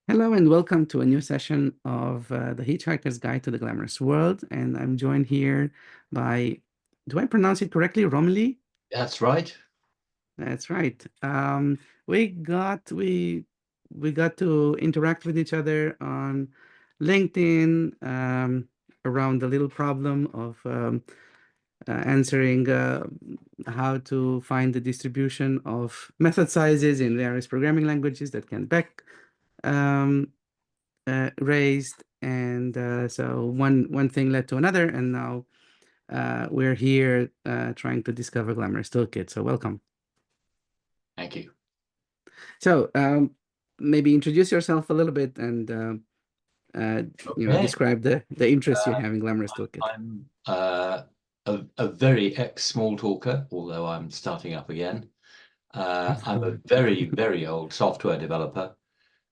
Hello and welcome to a new session of the Hitchhiker's Guide to the Glamorous World. And I'm joined here by, do I pronounce it correctly, Romilly? That's right. That's right. We got to interact with each other on LinkedIn around the little problem of answering how to find the distribution of method sizes in various programming languages that can back um, raised, and so one thing led to another, and now we're here trying to discover Glamorous Toolkit. So welcome. Thank you. So maybe introduce yourself a little bit and uh, Okay. describe the interest you have in Glamorous Toolkit. I'm a very ex-small talker, although I'm starting up again. I'm a very, very old software developer.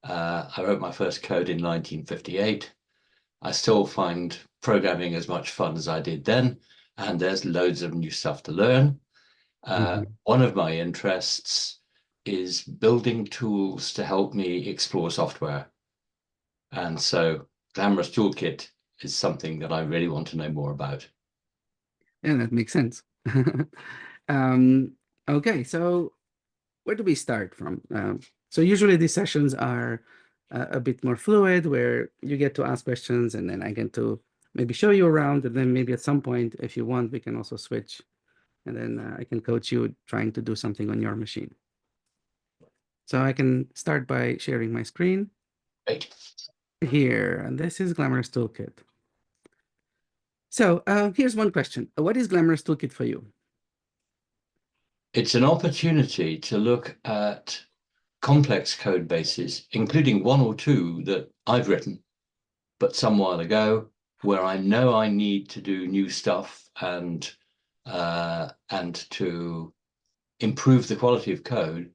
I wrote my first code in 1958. I still find programming as much fun as I did then, and there's loads of new stuff to learn. Mhm. One of my interests is building tools to help me explore software. And so Glamorous Toolkit is something that I really want to know more about. Yeah, that makes sense. um, okay, so where do we start from? So usually these sessions are a bit more fluid, where you get to ask questions and then I get to maybe show you around, and then maybe at some point, if you want, we can also switch, and then I can coach you trying to do something on your machine. So I can start by sharing my screen Great. here, and this is Glamorous Toolkit. So here's one question. What is Glamorous Toolkit for you? It's an opportunity to look at complex code bases, including one or two that I've written, but some while ago, where I know I need to do new stuff and to improve the quality of code,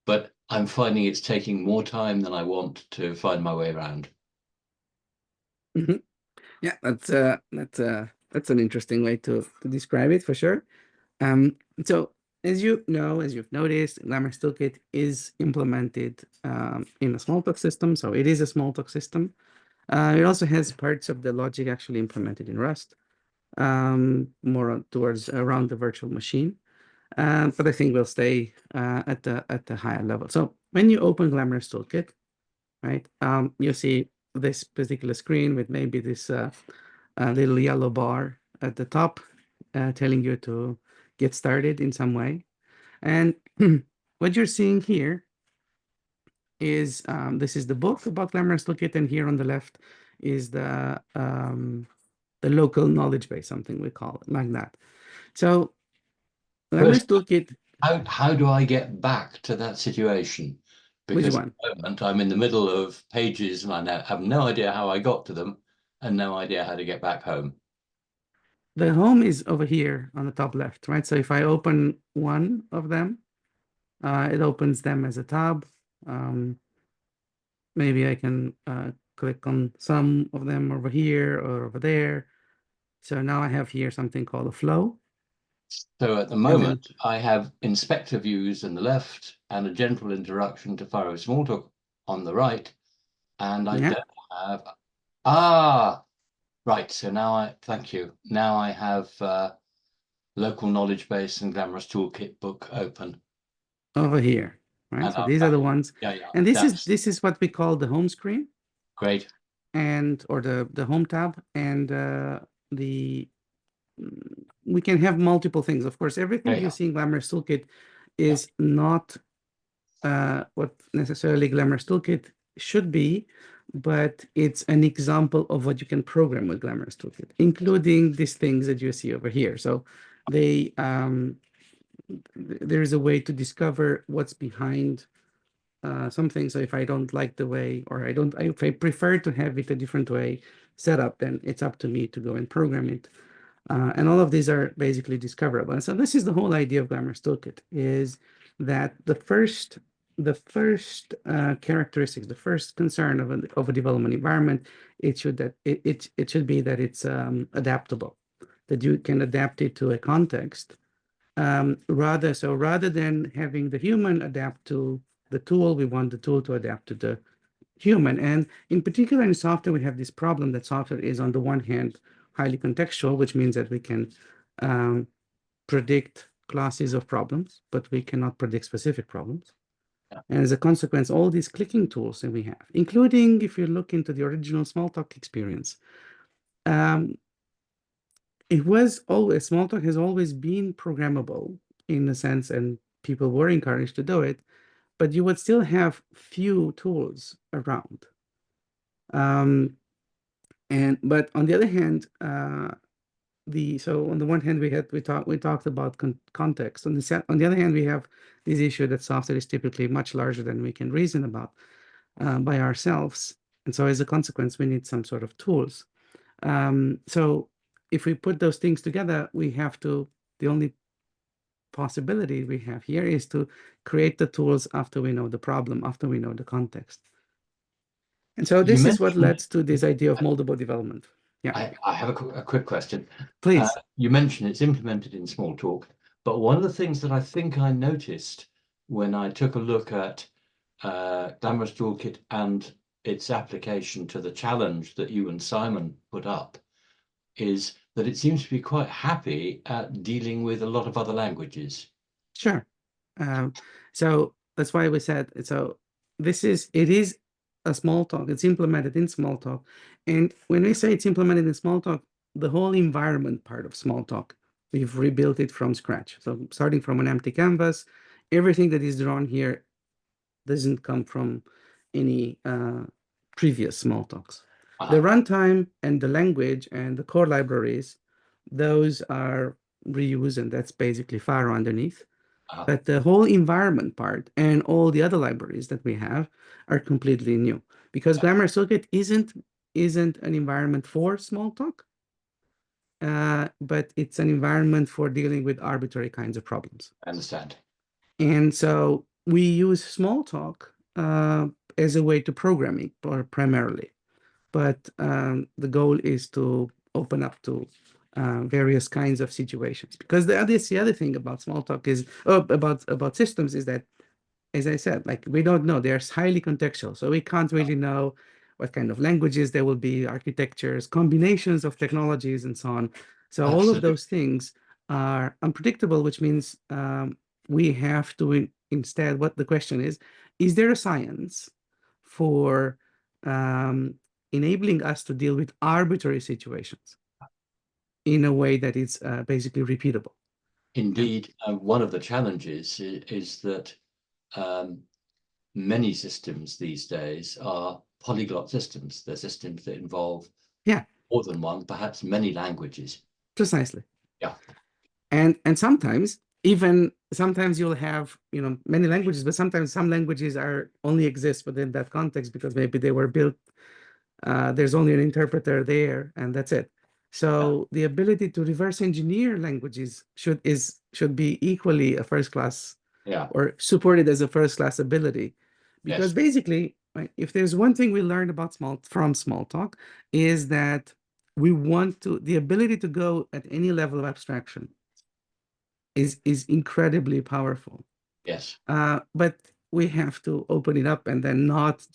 but I'm finding it's taking more time than I want to find my way around. Mhm. Yeah, that's an interesting way to describe it for sure. So as you know, as you've noticed, Glamorous Toolkit is implemented in a Smalltalk system, so it is a Smalltalk system. It also has parts of the logic actually implemented in Rust, more towards around the virtual machine. But I think we'll stay at the higher level. So when you open Glamorous Toolkit, right, you see this particular screen with maybe this little yellow bar at the top, telling you to get started in some way. And what you're seeing here is this is the book about Glamorous Toolkit, and here on the left is the local knowledge base, something we call it like that. So Glamorous First, Toolkit, how do I get back to that situation? which Because at one? the moment I'm in the middle of pages and I now have no idea how I got to them and no idea how to get back home. The home is over here on the top left, right? So if I open one of them, it opens them as a tab. Um, Maybe I can click on some of them over here or over there. So now I have here something called a flow. So at the And then, moment I have inspector views on the left and a general introduction to Faro Smalltalk on the right. And I yeah, don't have, ah, right. So now thank you. Now I have local knowledge base and Glamorous Toolkit book open. over here, right? And So these are the ones. yeah, yeah, And that's this is what we call the home screen, great. and or the home tab. And the we can have multiple things. Of course, everything Great. you see in Glamorous Toolkit Yeah. is not what necessarily Glamorous Toolkit should be, but it's an example of what you can program with Glamorous Toolkit, including these things that you see over here. So they there is a way to discover what's behind something. So if I don't like the way, or if I prefer to have it a different way set up, then it's up to me to go and program it. And all of these are basically discoverable. And so this is the whole idea of Glamorous Toolkit, is that the first characteristics, the first concern of a development environment, it should be that it's adaptable, that you can adapt it to a context. Rather than having the human adapt to the tool, we want the tool to adapt to the human. And in particular, in software, we have this problem that software is, on the one hand, highly contextual, which means that we can um, predict classes of problems, but we cannot predict specific problems. Yeah. And as a consequence, all these clicking tools that we have, including if you look into the original Smalltalk experience, um, it was always, Smalltalk has always been programmable in a sense, and people were encouraged to do it, but you would still have few tools around. But on the other hand, so on the one hand we talked about context. On the other hand, we have this issue that software is typically much larger than we can reason about by ourselves, and so as a consequence, we need some sort of tools. So if we put those things together, the only possibility we have here is to create the tools after we know the problem, after we know the context. And so You this is what mentioned, led to this idea of moldable development. Yeah, I have a quick question. please. You mentioned it's implemented in Smalltalk, but one of the things that I think I noticed when I took a look at Glamorous Toolkit and its application to the challenge that you and Simon put up is that it seems to be quite happy at dealing with a lot of other languages. Sure. So that's why we said, so it is a Smalltalk. It's implemented in Smalltalk. And when we say it's implemented in Smalltalk, the whole environment part of Smalltalk, we've rebuilt it from scratch. So starting from an empty canvas, everything that is drawn here doesn't come from any previous Smalltalks. The runtime and the language and the core libraries, those are reused, and that's basically Faro underneath. But the whole environment part and all the other libraries that we have are completely new, because Glamorous Toolkit isn't an environment for Smalltalk, but it's an environment for dealing with arbitrary kinds of problems. I understand. And so we use Smalltalk as a way to programming primarily, but the goal is to open up to various kinds of situations. Because the other thing about Smalltalk is about systems is that, as I said, like we don't know, they're highly contextual, so we can't really know what kind of languages there will be, architectures, combinations of technologies, and so on. So all of Absolutely. those things are unpredictable, which means we have to instead, what the question is there a science for enabling us to deal with arbitrary situations in a way that is basically repeatable? And Indeed, one of the challenges is that many systems these days are polyglot systems. They're systems that involve yeah, more than one, perhaps many languages. precisely. Yeah. And sometimes you'll have many languages, but sometimes some languages are only exist within that context because maybe they were built, there's only an interpreter there and that's it. So the ability to reverse engineer languages should be equally a first class, Yeah. or supported as a first class ability. Because Yes. basically, right, if there's one thing we learned about Smalltalk is that the ability to go at any level of abstraction is incredibly powerful. Yes. But we have to open it up and then not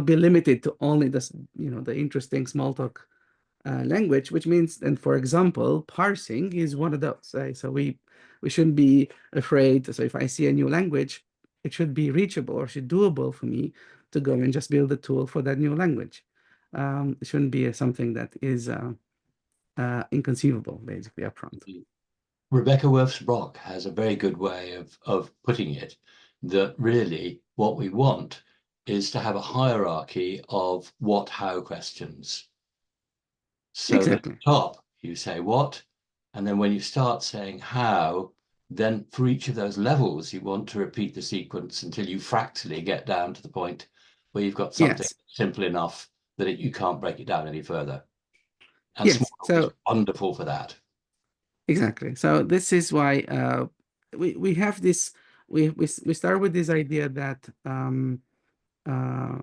be limited to only the interesting Smalltalk language, which means, and for example, parsing is one of those. Right? So we shouldn't be afraid. So if I see a new language, it should be reachable or should doable for me to go and just build a tool for that new language. It shouldn't be something that is inconceivable, basically, upfront. Rebecca Worths-Brock has a very good way of putting it, that really what we want is to have a hierarchy of what, how questions. So that at Exactly. the top, you say what, and then when you start saying how, then for each of those levels, you want to repeat the sequence until you fractally get down to the point where you've got something Yes. simple enough that you can't break it down any further. And Yes. Smalltalk is So wonderful for that. exactly. So this is why we have this. We start with this idea that uh,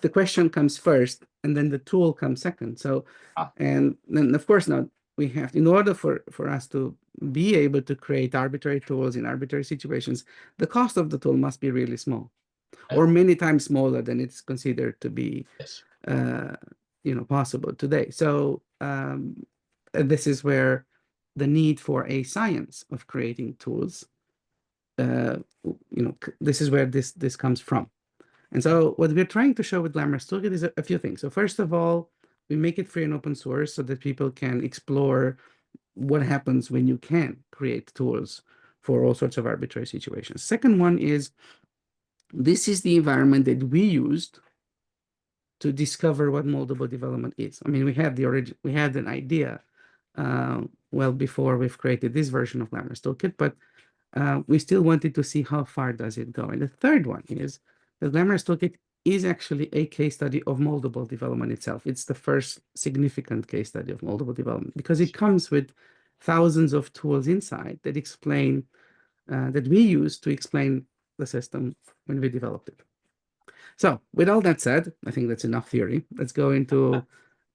the question comes first, and then the tool comes second. So, Ah, and then of course now we have, in order for us to be able to create arbitrary tools in arbitrary situations, the cost of the tool must be really small. or many times smaller than it's considered to be Yes. possible today. So this is where the need for a science of creating tools, this is where this comes from. And so what we're trying to show with Glamorous Toolkit is a few things. So first of all, we make it free and open source so that people can explore what happens when you can create tools for all sorts of arbitrary situations. Second one is, this is the environment that we used to discover what moldable development is. I mean, we had an idea well before we've created this version of Glamorous Toolkit, but we still wanted to see how far does it go. And the third one is the Glamorous Toolkit is actually a case study of moldable development itself. It's the first significant case study of moldable development because it comes with thousands of tools inside that explain that we use to explain the system when we developed it. So with all that said, I think that's enough theory. Let's go into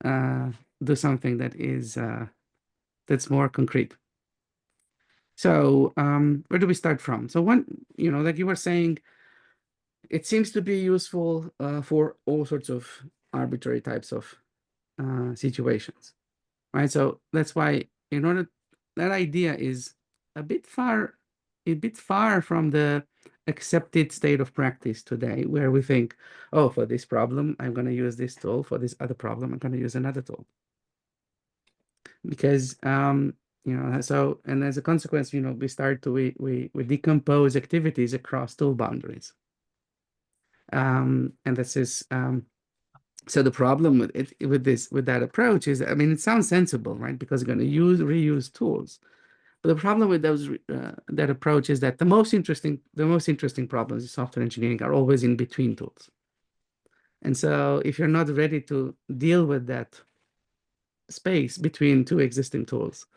do something that is that's more concrete. So where do we start from? So one, like you were saying, it seems to be useful for all sorts of arbitrary types of situations, right? So that's why that idea is a bit far from the accepted state of practice today, where we think, oh, for this problem, I'm going to use this tool. For this other problem, I'm going to use another tool. Because so, and as a consequence, we start to we decompose activities across tool boundaries. And this is so the problem with it with that approach is, I mean, it sounds sensible, right? Because you're going to reuse tools. But the problem with that approach is that the most interesting problems in software engineering are always in between tools. And so if you're not ready to deal with that space between two existing tools,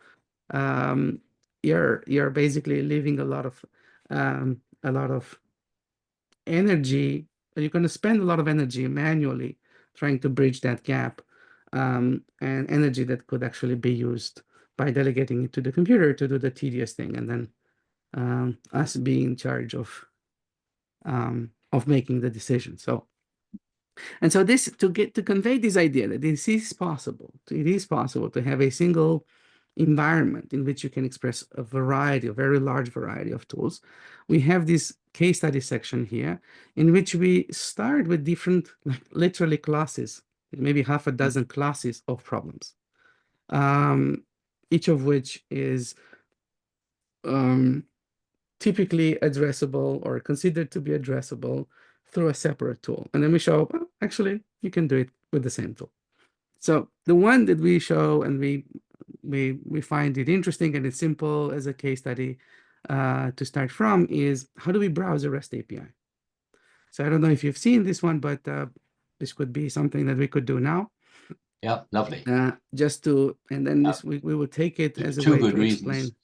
you're basically leaving a lot of energy. You're going to spend a lot of energy manually trying to bridge that gap, and energy that could actually be used by delegating it to the computer to do the tedious thing, and then us being in charge of making the decision. So this to convey this idea that this is possible. It is possible to have a single environment in which you can express a very large variety of tools. We have this case study section here in which we start with different, like literally classes, maybe half a dozen classes of problems, each of which is typically addressable or considered to be addressable through a separate tool. And then we show, well, actually, you can do it with the same tool. So the one that we show and we find it interesting and it's simple as a case study to start from is, how do we browse a REST API? So I don't know if you've seen this one, but this could be something that we could do now. Yeah, lovely. And then this we will take it as a Two way good to reasons. explain.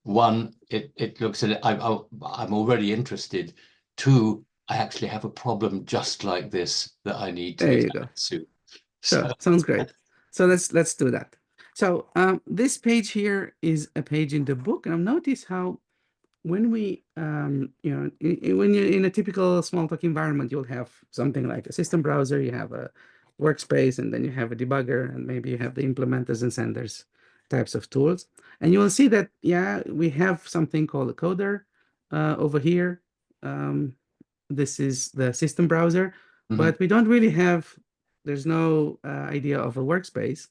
One, it looks at it. I'm already interested. Two, I actually have a problem just like this that I need to examine soon. So sounds great. So let's do that. So this page here is a page in the book, and I've noticed how when we when you're in a typical Smalltalk environment, you'll have something like a system browser, you have a workspace, and then you have a debugger, and maybe you have the implementers and senders types of tools. And you will see that, yeah, we have something called a coder over here. This is the system browser, but we don't really have, there's no idea of a workspace.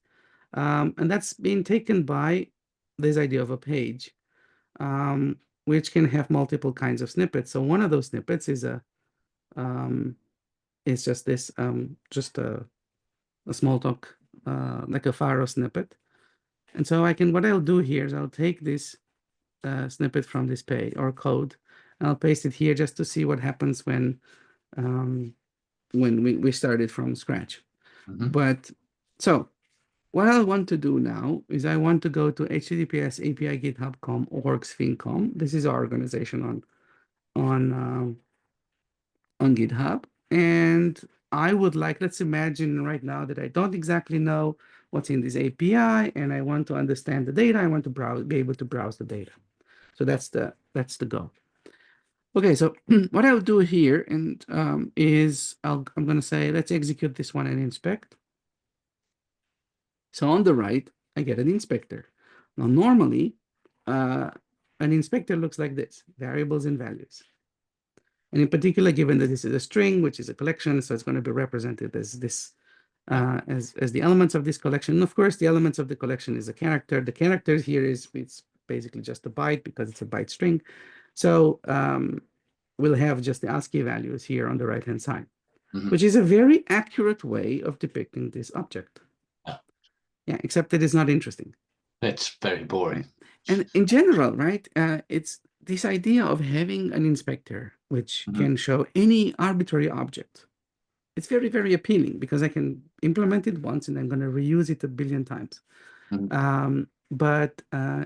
And that's being taken by this idea of a page, which can have multiple kinds of snippets. So one of those snippets is just this, just a Smalltalk, like a Faro snippet. And so what I'll do here is I'll take this snippet from this page or code, and I'll paste it here just to see what happens when we started from scratch. But so what I want to do now is I want to go to https API GitHub.com orgs.fin.com. This is our organization on GitHub. And I would like, let's imagine right now that I don't exactly know what's in this API, and I want to understand the data. I want to be able to browse the data. So that's the goal. Okay, so what I'll do here and is I'm going to say, let's execute this one and inspect. So on the right, I get an inspector. Now, normally, uh, an inspector looks like this, variables and values. And in particular, given that this is a string, which is a collection, so it's going to be represented as this, as the elements of this collection. And of course, the elements of the collection is a character. The character here it's basically just a byte because it's a byte string. So we'll have just the ASCII values here on the right-hand side, which is a very accurate way of depicting this object. Yeah. Yeah, except that it's not interesting. It's very boring. Right? And in general, right, it's this idea of having an inspector which can show any arbitrary object. It's very, very appealing because I can implement it once and I'm going to reuse it a billion times. But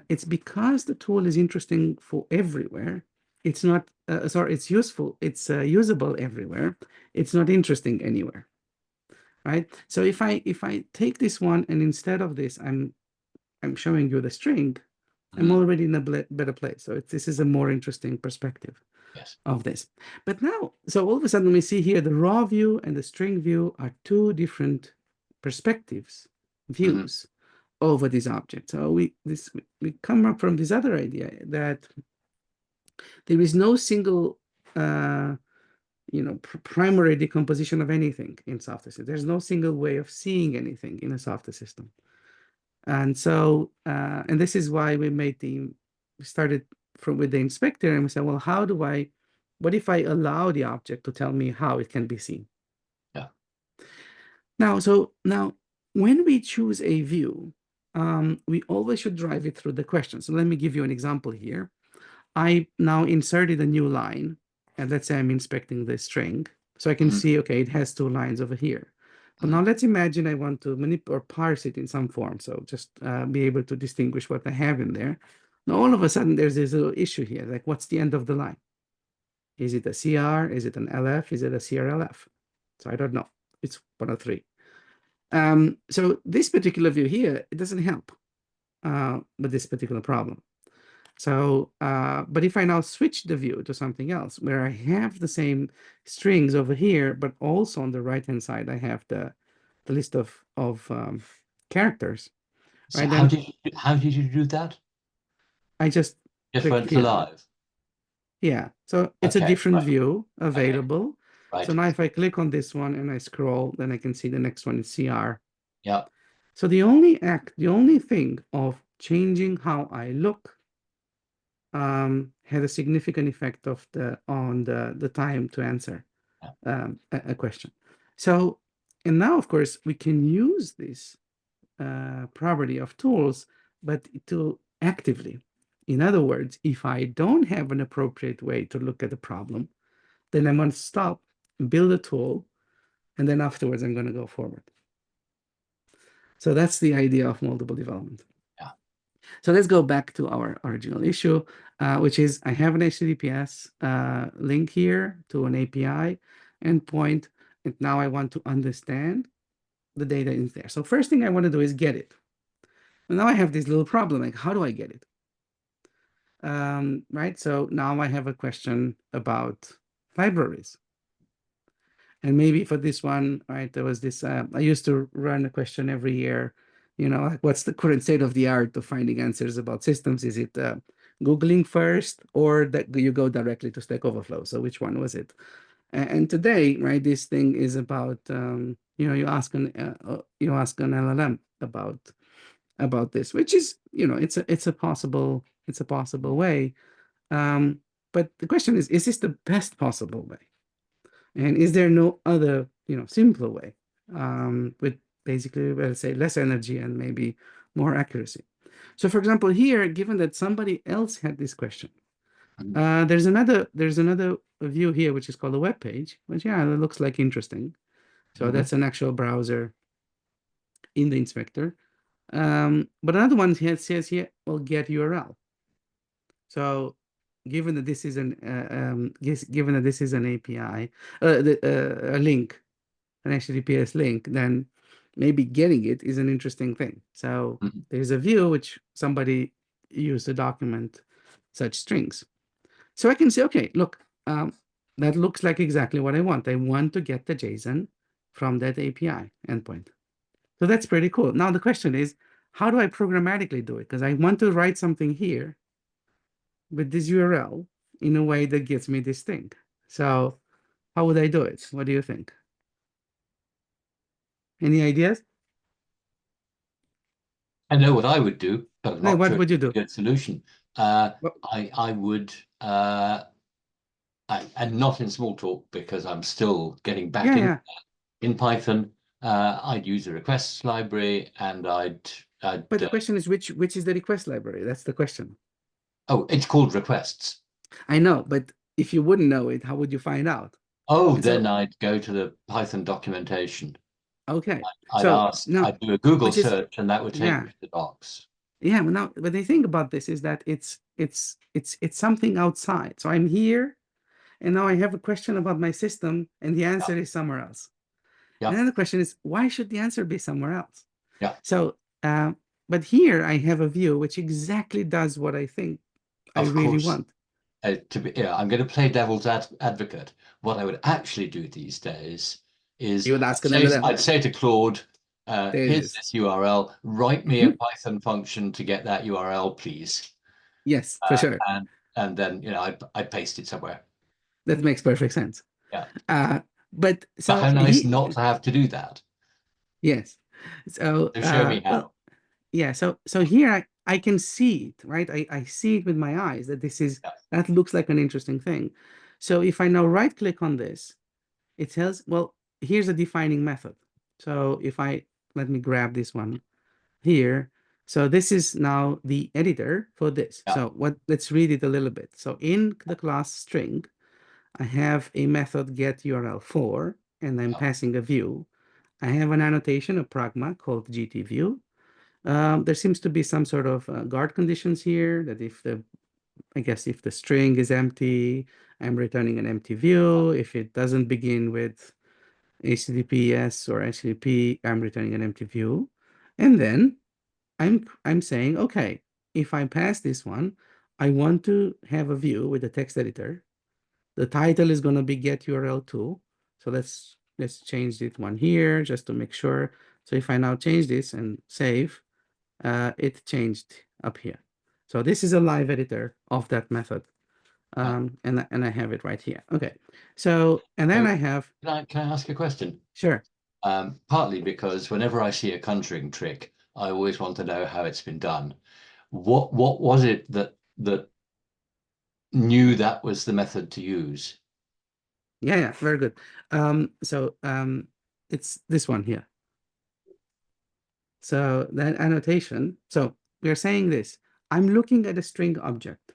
it's because the tool is interesting for everywhere. It's not, sorry, it's useful. It's usable everywhere. It's not interesting anywhere, right? So if I take this one and instead of this, I'm showing you the string, I'm already in a better place. So this is a more interesting perspective of this. But now, so all of a sudden we see here the raw view and the string view are two different perspectives, views over this object. So we come up from this other idea that there is no single primary decomposition of anything in software system. There's no single way of seeing anything in a software system. And so, and this is why we started with the inspector and we said, well, what if I allow the object to tell me how it can be seen? Yeah. Now, when we choose a view, we always should drive it through the question. So let me give you an example here. I now inserted a new line, and let's say I'm inspecting the string. So I can see, okay, it has two lines over here. But now let's imagine I want to manipulate or parse it in some form. So just be able to distinguish what I have in there. Now, all of a sudden, there's this little issue here. Like, what's the end of the line? Is it a CR? Is it an LF? Is it a CRLF? So I don't know. It's one of three. So this particular view here, it doesn't help with this particular problem. So, but if I now switch the view to something else where I have the same strings over here, but also on the right-hand side, I have the list of characters. So right? how did you do that? I just clicked Went to here. live. Yeah, so it's a different view available. Right. So now if I click on this one and I scroll, then I can see the next one is CR. Yeah. So the only thing of changing how I look had a significant effect on the time to answer a question. So, and now, of course, we can use this property of tools, but to actively. In other words, if I don't have an appropriate way to look at the problem, then I'm going to stop, build a tool, and then afterwards I'm going to go forward. So that's the idea of multiple development. So let's go back to our original issue, which is I have an HTTPS link here to an API endpoint, and now I want to understand the data in there. So first thing I want to do is get it. And now I have this little problem, like how do I get it? Right, so now I have a question about libraries. And maybe for this one, right, there was this, I used to run a question every year, like what's the current state of the art of finding answers about systems? Is it Googling first or that you go directly to Stack Overflow? So which one was it? And today, right, this thing is about, you ask an LLM about this, which is, it's a possible way. But the question is this the best possible way? And is there no other, simpler way with basically, let's say, less energy and maybe more accuracy? So, for example, here, given that somebody else had this question, there's another view here which is called a web page, which it looks like interesting. So that's an actual browser in the inspector. But another one here says here, well, get URL. So given that this is given that this is an API, a link, an HTTPS link, then maybe getting it is an interesting thing. So there's a view which somebody used to document such strings. So I can say, okay, look, um, that looks like exactly what I want. I want to get the JSON from that API endpoint. So that's pretty cool. Now the question is, how do I programmatically do it? Because I want to write something here with this URL in a way that gets me this thing. So how would I do it? What do you think? Any ideas? I know what I would do, but I'm No, not what sure would it's you a do? good solution. Uh, Well, I would, and not in Smalltalk because I'm still getting back yeah, yeah. in Python. I'd use a requests library, and I'd But the question is which is the request library? That's the question. oh, it's called requests. I know, but if you wouldn't know it, how would you find out? Oh, And then so, I'd go to the Python documentation. okay. I'd So ask, now, I'd do a Google which is, search, and that would take yeah, me to the docs. yeah. Well, now, but the thing about this is that it's something outside. So I'm here, and now I have a question about my system, and the Yeah, answer is somewhere else. And yeah, then the question is, why should the answer be somewhere else? yeah. So, but here I have a view which exactly does what I think I Of really course, want. yeah, I'm going to play devil's advocate. What I would actually do these days is You would ask an LLM. I'd say to Claude, There it here's is. this URL, write me a Mhm. Python function to get that URL, please. Yes, for Uh, sure. and then, I'd paste it somewhere. That makes perfect sense. Yeah. Uh, but But so how nice he, not to have to do that. yes. So, So show me how. well, yeah. So here I can see it, right? I see it with my eyes that Yeah, that looks like an interesting thing. So if I now right click on this, it tells, well, here's a defining method. So if I, let me grab this one here. So this is now the editor for this. yeah, So let's read it a little bit. So in the class string, I have a method get URL for, and I'm yeah, passing a view. I have an annotation, a pragma called GTView. There seems to be some sort of guard conditions here that I guess if the string is empty, I'm returning an empty view. If it doesn't begin with HTTPS or HTTP, I'm returning an empty view. And then I'm saying, okay, if I pass this one, I want to have a view with a text editor. The title is going to be get URL to. So let's change this one here just to make sure. So if I now change this and save, it changed up here. So this is a live editor of that method. yeah. And I have it right here. Okay. So, and then So I have, can I ask a question? sure. Partly because whenever I see a conjuring trick, I always want to know how it's been done. What was it that knew that was the method to use? Yeah, yeah, very good. So it's this one here. So that annotation, so we're saying this, I'm looking at a string object.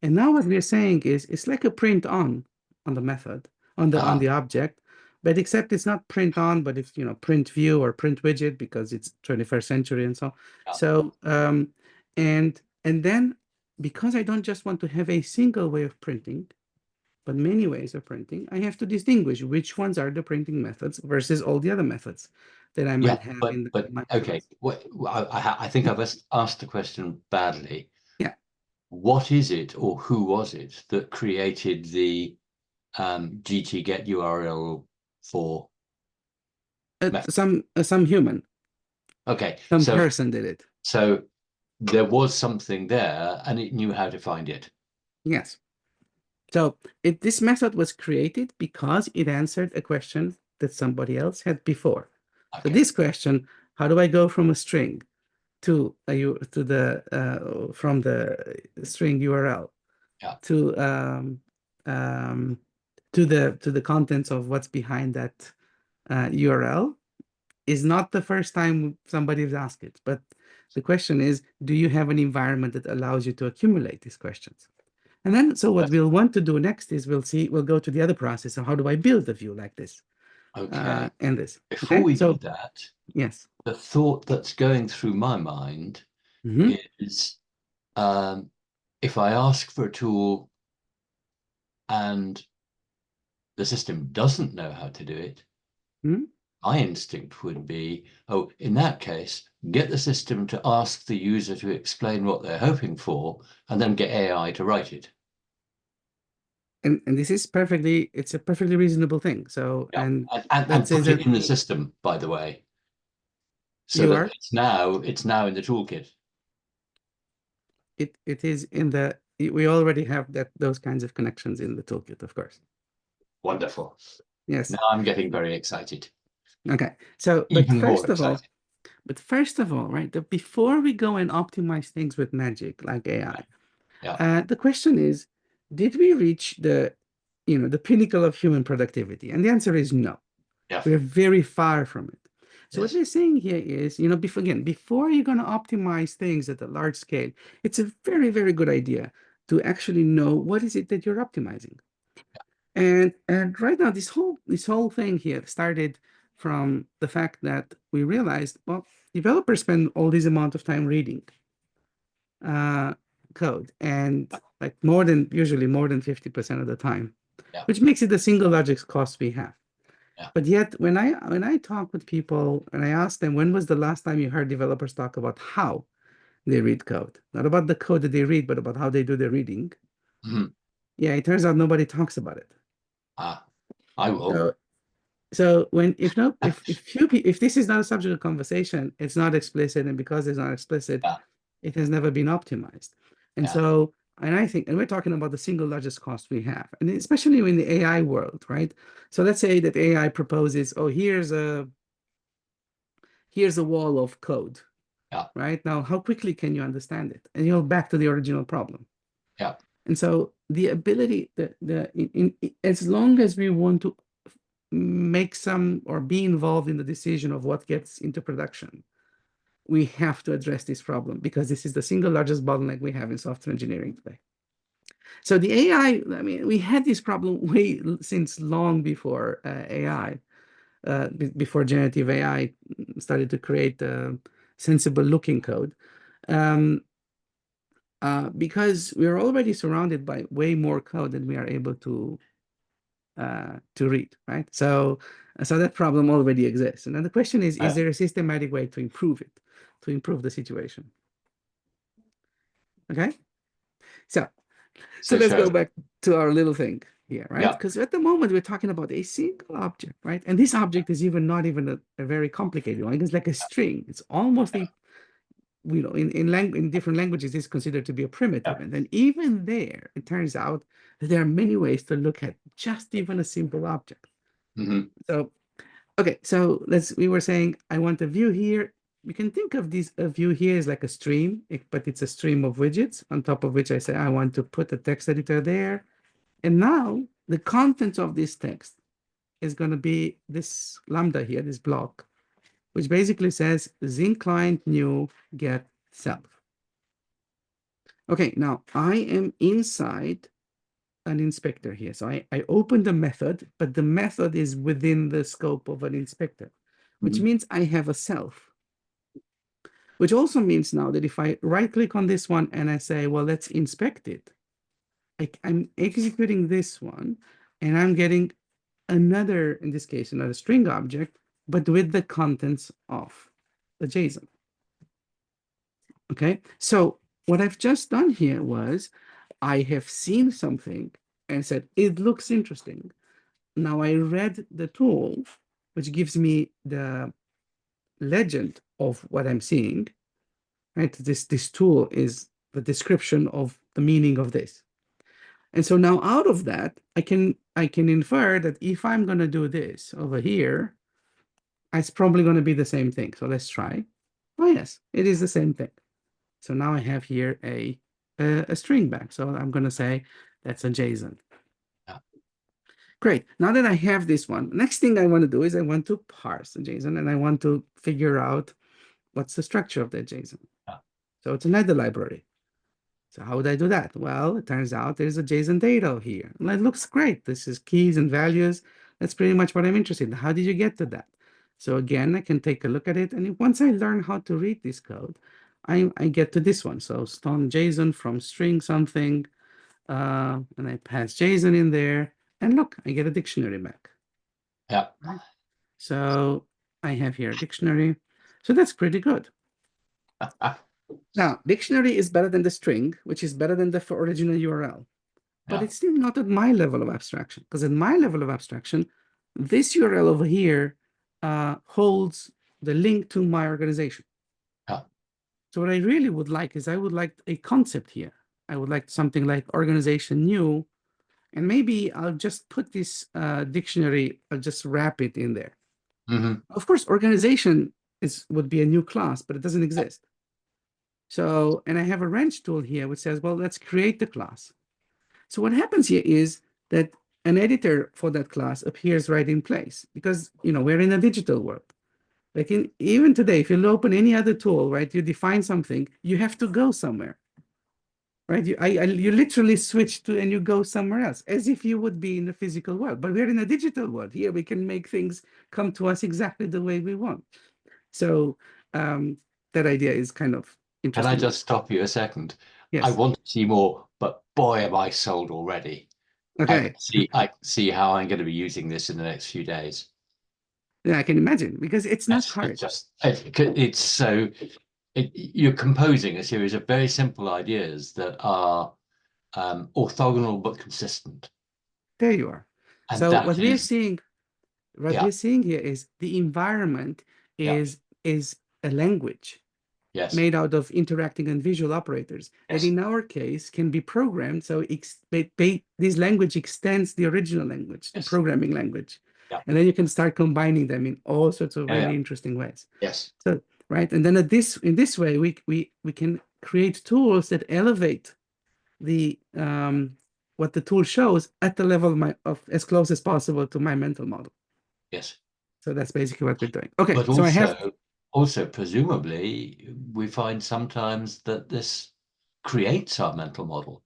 And now what we're saying is it's like a print on the method, on Ah, the object, but except it's not print on, but it's print view or print widget because it's 21st century and so. yeah, So and then because I don't just want to have a single way of printing, but many ways of printing, I have to distinguish which ones are the printing methods versus all the other methods that I yeah. might have But in but my okay. class. I think I've asked the question badly. Yeah, What is it, or who was it that created the GT get URL for method? some human, Okay, some so person did it. so there was something there, and it knew how to find it. Yes. So this method was created because it answered a question that somebody else had before. So Okay, this question, how do I go from a string to the from the string URL yeah, to um, to the contents of what's behind that URL is not the first time somebody's asked it. But the question is, do you have an environment that allows you to accumulate these questions? And then, so what that's we'll want to do next is we'll go to the other process of how do I build a view like this okay. and this. Before Okay, we do so that, yes. the thought that's going through my mind Hmm. is um, if I ask for a tool and the system doesn't know how to do it, my instinct would be, oh, in that case, get the system to ask the user to explain what they're hoping for, and then get AI to write it. and this is perfectly, it's a perfectly reasonable thing. So, Yeah, and and that says put it that in the system, by the way, so you that are, it's now in the toolkit. it is in the, we already have that, those kinds of connections in the toolkit, of course. Wonderful. Yes. Now I'm getting very excited, Okay. So, even more excited. but first of all, right, before we go and optimize things with magic like AI, Yeah, the question is, did we reach the, the pinnacle of human productivity? And the answer is no. yeah, We're very far from it. So what yes, we're saying here is, before you're going to optimize things at a large scale, it's a very, very good idea to actually know what is it that you're optimizing. And right now, this whole thing here started from the fact that we realized, well, developers spend all this amount of time reading uh, code, and like usually more than 50% of the time, yeah, which makes it the single largest cost we have. yeah. But yet, when I talk with people and I ask them, when was the last time you heard developers talk about how they read code? Not about the code that they read, but about how they do the reading. Mhm. Yeah, it turns out nobody talks about it. Ah, I will. So, so when if no if this is not a subject of conversation, it's not explicit, and because it's not explicit, Yeah, it has never been optimized. And yeah, so, and I think, and we're talking about the single largest cost we have, and especially in the AI world, right? So let's say that AI proposes, oh, here's a wall of code, yeah, right? Now, how quickly can you understand it? And you're back to the original problem. yeah. And so the ability, as long as we want to make some or be involved in the decision of what gets into production, we have to address this problem because this is the single largest bottleneck we have in software engineering today. So the I mean, we had this problem since long before AI, before generative AI started to create sensible looking code. Um, because we are already surrounded by way more code than we are able to read, right? So that problem already exists. And then the question is Yeah. there a systematic way to improve it, to improve the situation? Okay, so so So let's go show. back to our little thing here, right? Yeah, Because at the moment we're talking about a single object, right? And this object is even not even a very complicated one. It's like a string. It's almost a, in different languages, it's considered to be a yeah. primitive. And then even there, it turns out that there are many ways to look at just even a simple object. Hmm. So, okay, so we were saying, I want a view here. You can think of a view here as like a stream, but it's a stream of widgets on top of which I say, I want to put a text editor there. And now the contents of this text is going to be this lambda here, this block, which basically says Zinc client new get self. Okay, now I am inside an inspector here. So I open the method, but the method is within the scope of an inspector, which Hmm. means I have a self, which also means now that if I right click on this one and I say, well, let's inspect it, I'm executing this one and I'm getting another, in this case, another string object, but with the contents of the JSON. Okay, so what I've just done here was I have seen something and said, it looks interesting. Now I read the tool, which gives me the legend of what I'm seeing, right? This tool is the description of the meaning of this. And so now out of that, I can infer that if I'm going to do this over here, it's probably going to be the same thing. So let's try. Oh, yes, it is the same thing. So now I have here a string back. So I'm going to say that's a JSON. Yeah, Great. Now that I have this one, next thing I want to do is I want to parse the JSON and I want to figure out what's the structure of that JSON. yeah, So it's another library. So how would I do that? Well, it turns out there's a JSON data here. And that looks great. This is keys and values. That's pretty much what I'm interested in. How did you get to that? So again, I can take a look at it. And once I learn how to read this code, I get to this one. So stone JSON from string something, and I pass JSON in there. And look, I get a dictionary back. yeah. Right? So I have here a dictionary. So that's pretty good. Now, dictionary is better than the string, which is better than the original URL. but Yeah. it's still not at my level of abstraction. Because at my level of abstraction, this URL over here holds the link to my organization. Yeah. So what I really would like is I would like a concept here. I would like something like organization new, and maybe I'll just put this dictionary, I'll just wrap it in there. Hmm. Of course, organization would be a new class, but it doesn't exist. So, and I have a wrench tool here which says, well, let's create the class. So what happens here is that an editor for that class appears right in place because, we're in a digital world. Like even today, if you open any other tool, right, you define something, you have to go somewhere, right? You literally switch to and you go somewhere else as if you would be in the physical world. But we're in a digital world. Here we can make things come to us exactly the way we want. So that idea is kind of Can I interesting. just stop you a second? I Yes. want to see more, but boy, am I sold already. Okay. I can see how I'm going to be using this in the next few days. Yeah, I can imagine because it's not It's hard. just, it's so, you're composing a series of very simple ideas that are orthogonal but consistent. There you are. And So that is, what yeah, we're seeing here is the environment yeah, is a language yes, made out of interacting and visual operators that yes, in our case can be programmed. So this language extends the original language, the yes, programming language. yeah, And then you can start combining them in all sorts of yeah, yeah, really interesting ways. yes, So, right. And then in this way, we can create tools that elevate the what the tool shows at the level of as close as possible to my mental model. yes. So that's basically what we're doing. Okay, But so I have also presumably, we find sometimes that this creates our mental model.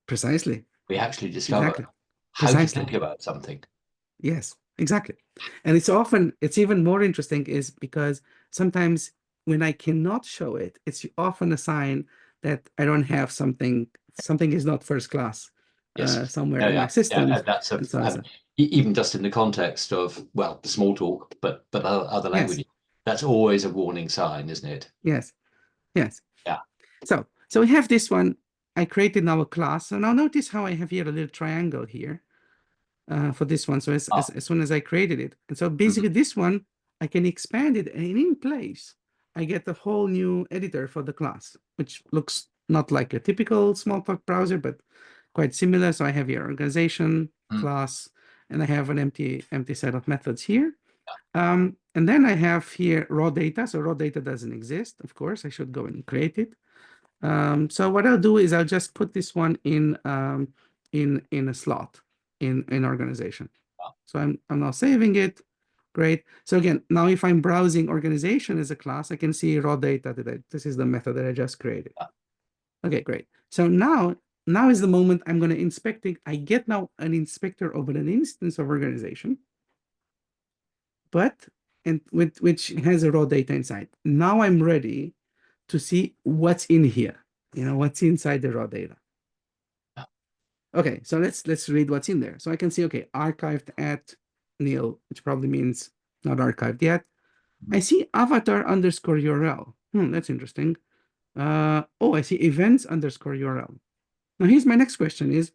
precisely, We actually discover exactly, how to precisely. think about something. Yes, exactly. And it's even more interesting is because sometimes when I cannot show it, it's often a sign that I don't have something is not first class Yes. somewhere Yeah, in my yeah, yeah. systems. And that's And so, and even just in the context of, well, the small talk, but other yes, languages, that's always a warning sign, isn't it? yes, yes. Yeah. So we have this one. I created now a class. So now notice how I have here a little triangle here for this one. So Ah, as soon as I created it, and so mhm. basically this one, I can expand it, and in place, I get a whole new editor for the class, which looks not like a typical Smalltalk browser, but quite similar. So I have here organization, Mm. class, and I have an empty set of methods here. And then I have here raw data. So raw data doesn't exist. Of course, I should go and create it. So what I'll do is I'll just put this one in a slot in organization. So I'm now saving it. Great. So again, now if I'm browsing organization as a class, I can see raw data this is the method that I just created. Okay, great. So now is the moment I'm going to inspect it. I get now an inspector over an instance of organization, but and which has a raw data inside. Now I'm ready to see what's in here, what's inside the raw data. Okay, so let's read what's in there. So I can see, okay, archived at Neil, which probably means not archived yet. I see avatar underscore URL. That's interesting. Oh, I see events underscore URL. Now here's my next question is,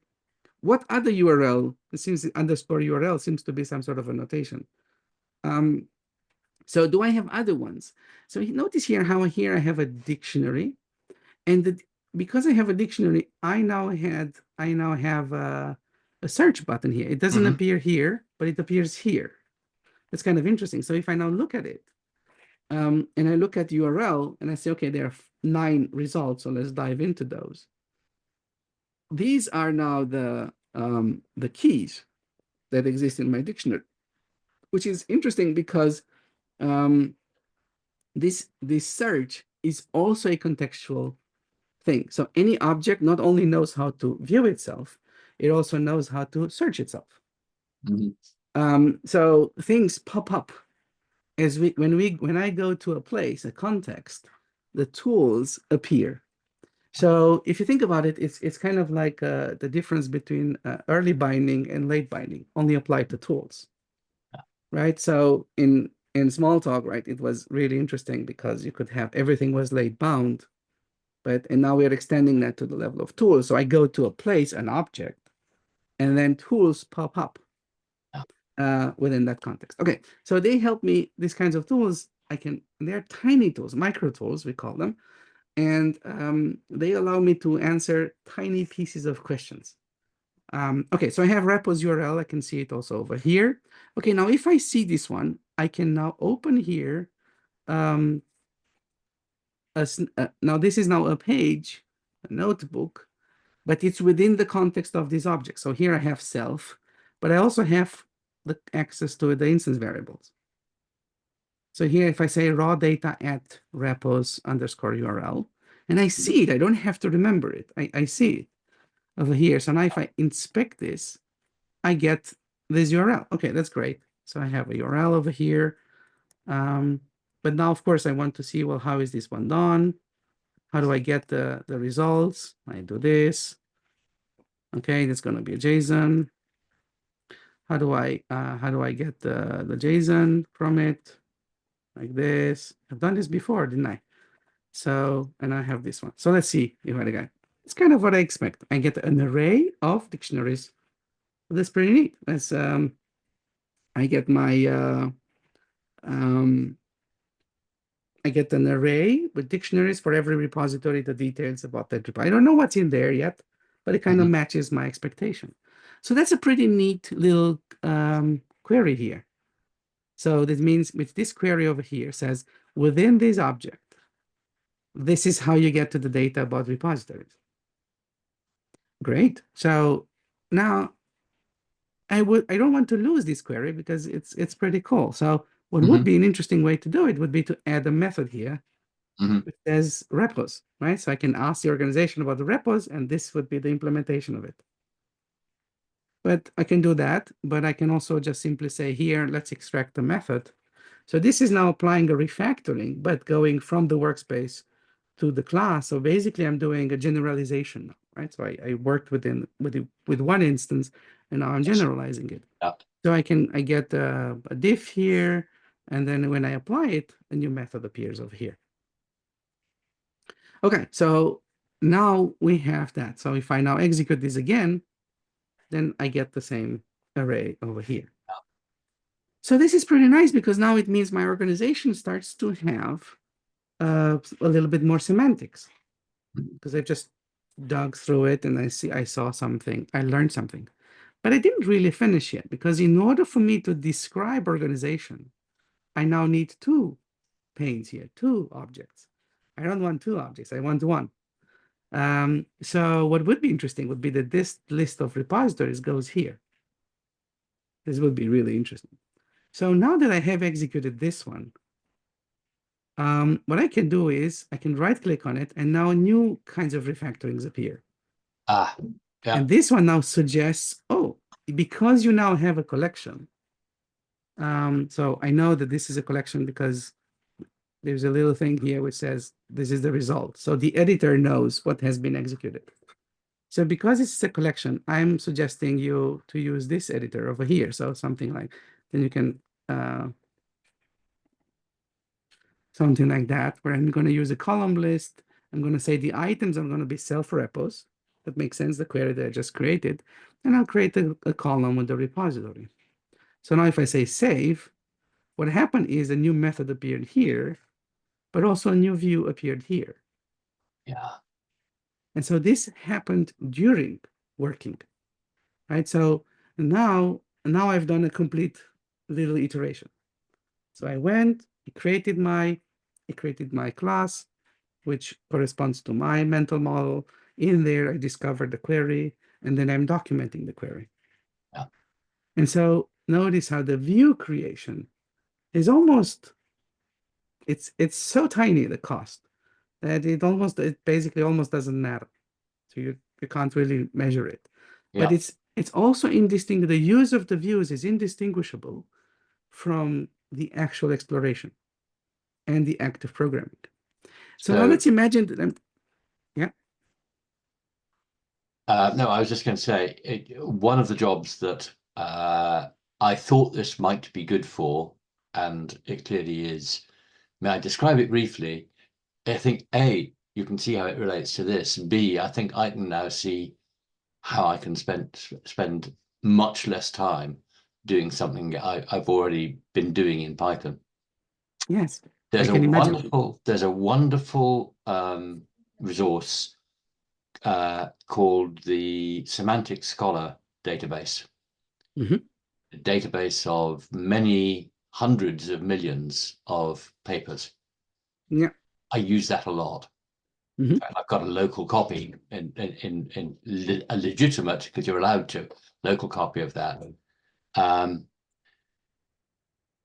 what other URL, it seems underscore URL seems to be some sort of a notation. So do I have other ones? So notice here how here I have a dictionary. And because I have a dictionary, I now have a search button here. It doesn't Hmm. appear here, but it appears here. That's kind of interesting. So if I now look at it, and I look at URL and I say, okay, there are 9 results, so let's dive into those. These are now the keys that exist in my dictionary, which is interesting because um, this search is also a contextual thing. So any object not only knows how to view itself, it also knows how to search itself. Hmm. So things pop up as when I go to a place, a context, the tools appear. So if you think about it, it's kind of like the difference between early binding and late binding, only applied to tools, right? So in Smalltalk, right, it was really interesting because you could have everything was late bound, and now we're extending that to the level of tools. So I go to a place, an object, and then tools pop up within that context. Okay, so they help me, these kinds of tools, they're tiny tools, micro tools, we call them. And they allow me to answer tiny pieces of questions. Okay, so I have repos URL. I can see it also over here. Okay, now if I see this one, I can now open here. Now this is now a page, a notebook, but it's within the context of this object. So here I have self, but I also have the access to the instance variables. So here, if I say raw data at repos underscore URL, and I see it, I don't have to remember it. I see it over here. So now if I inspect this, I get this URL. Okay, that's great. So I have a URL over here. But now, of course, I want to see, well, how is this one done? How do I get the results? I do this. Okay, that's going to be a JSON. How do I get the JSON from it? Like this. I've done this before, didn't I? So, and I have this one. So let's see if I get. It's kind of what I expect. I get an array of dictionaries. That's pretty neat. That's I get my I get an array with dictionaries for every repository, the details about that repository. I don't know what's in there yet, but it kind of matches my expectation. So that's a pretty neat little query here. So this means with this query over here says within this object, this is how you get to the data about repositories. Great. So now I don't want to lose this query because it's pretty cool. So what would be an interesting way to do it would be to add a method here which says repos, right? So I can ask the organization about the repos, and this would be the implementation of it. But I can do that, but I can also just simply say here, let's extract the method. So this is now applying a refactoring, but going from the workspace to the class. So basically I'm doing a generalization, right? So I worked with one instance and now I'm generalizing it. So I get a diff here, and then when I apply it, a new method appears over here. Okay, so now we have that. So if I now execute this again, then I get the same array over here. So this is pretty nice because now it means my organization starts to have a little bit more semantics because I've just dug through it and I saw something, I learned something. But I didn't really finish yet because in order for me to describe organization, I now need two panes here, two objects. I don't want two objects, I want one. So what would be interesting would be that this list of repositories goes here. This would be really interesting. So now that I have executed this one, what I can do is I can right click on it and now new kinds of refactorings appear. Yeah. And this one now suggests, oh, because you now have a collection. So I know that this is a collection because there's a little thing here which says this is the result. So the editor knows what has been executed. So because it's a collection, I'm suggesting you to use this editor over here. So something like, then you can, something like that, where I'm going to use a column list. I'm going to say the items are going to be self-repos. That makes sense, the query that I just created. And I'll create a column with the repository. So now if I say save, what happened is a new method appeared here, but also a new view appeared here. Yeah. And so this happened during working, right? So now I've done a complete little iteration. So I went, it created my class, which corresponds to my mental model. In there, I discovered the query, and then I'm documenting the query. Yeah. And so notice how the view creation is almost, it's so tiny, the cost, that it basically almost doesn't matter. So you can't really measure it. Yeah. But it's also indistinguishable. The use of the views is indistinguishable from the actual exploration and the active programming. So now let's imagine that yeah. No, I was just going to say, one of the jobs that I thought this might be good for, and it clearly is. May I describe it briefly? I think, A, you can see how it relates to this. B, I think I can now see how I can spend much less time doing something I've already been doing in Python. Yes, I There's a can imagine. wonderful resource called the Semantic Scholar database, Mhm. a database of many hundreds of millions of papers. Yeah. I use that a lot. In Mhm. fact, I've got a local copy in a legitimate, because you're allowed to, local copy of that.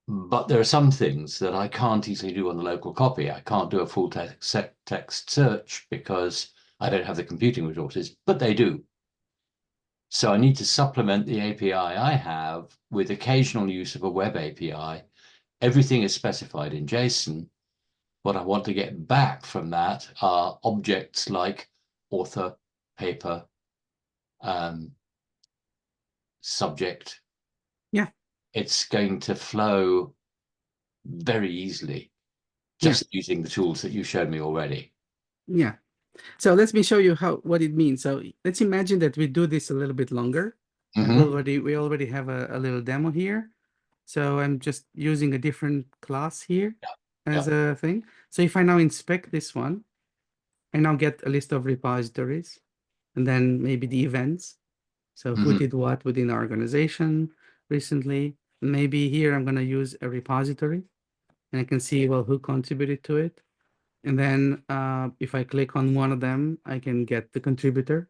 But there are some things that I can't easily do on the local copy. I can't do a full text search because I don't have the computing resources, but they do. So I need to supplement the API I have with occasional use of a web API. Everything is specified in JSON. What I want to get back from that are objects like author, paper, subject. Yeah. It's going to flow very easily Yeah. just using the tools that you showed me already. Yeah. So let me show you what it means. So let's imagine that we do this a little bit longer. And Mm-hmm. we already have a little demo here. So I'm just using a different class here Yeah, as yeah. a thing. So if I now inspect this one, I now get a list of repositories and then maybe the events. So who Mm-hmm. did what within our organization recently. Maybe here I'm going to use a repository and I can see, well, who contributed to it. And then if I click on one of them, I can get the contributor,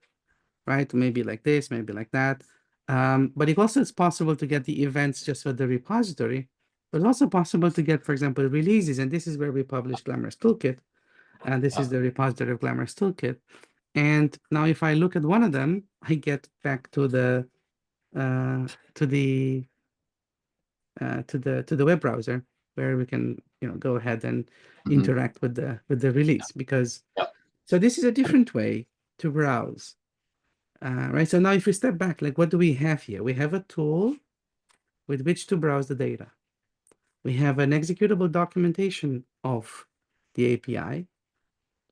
right? Maybe like this, maybe like that. But it also is possible to get the events just for the repository. But it's also possible to get, for example, releases. And this is where we publish Glamorous Toolkit. And this is the repository of Glamorous Toolkit. And now if I look at one of them, I get back to the to the to the web browser where we can go ahead and Mm-hmm. interact with the release. Because Yeah. so this is a different way to browse, right? So now if we step back, like what do we have here? We have a tool with which to browse the data. We have an executable documentation of the API.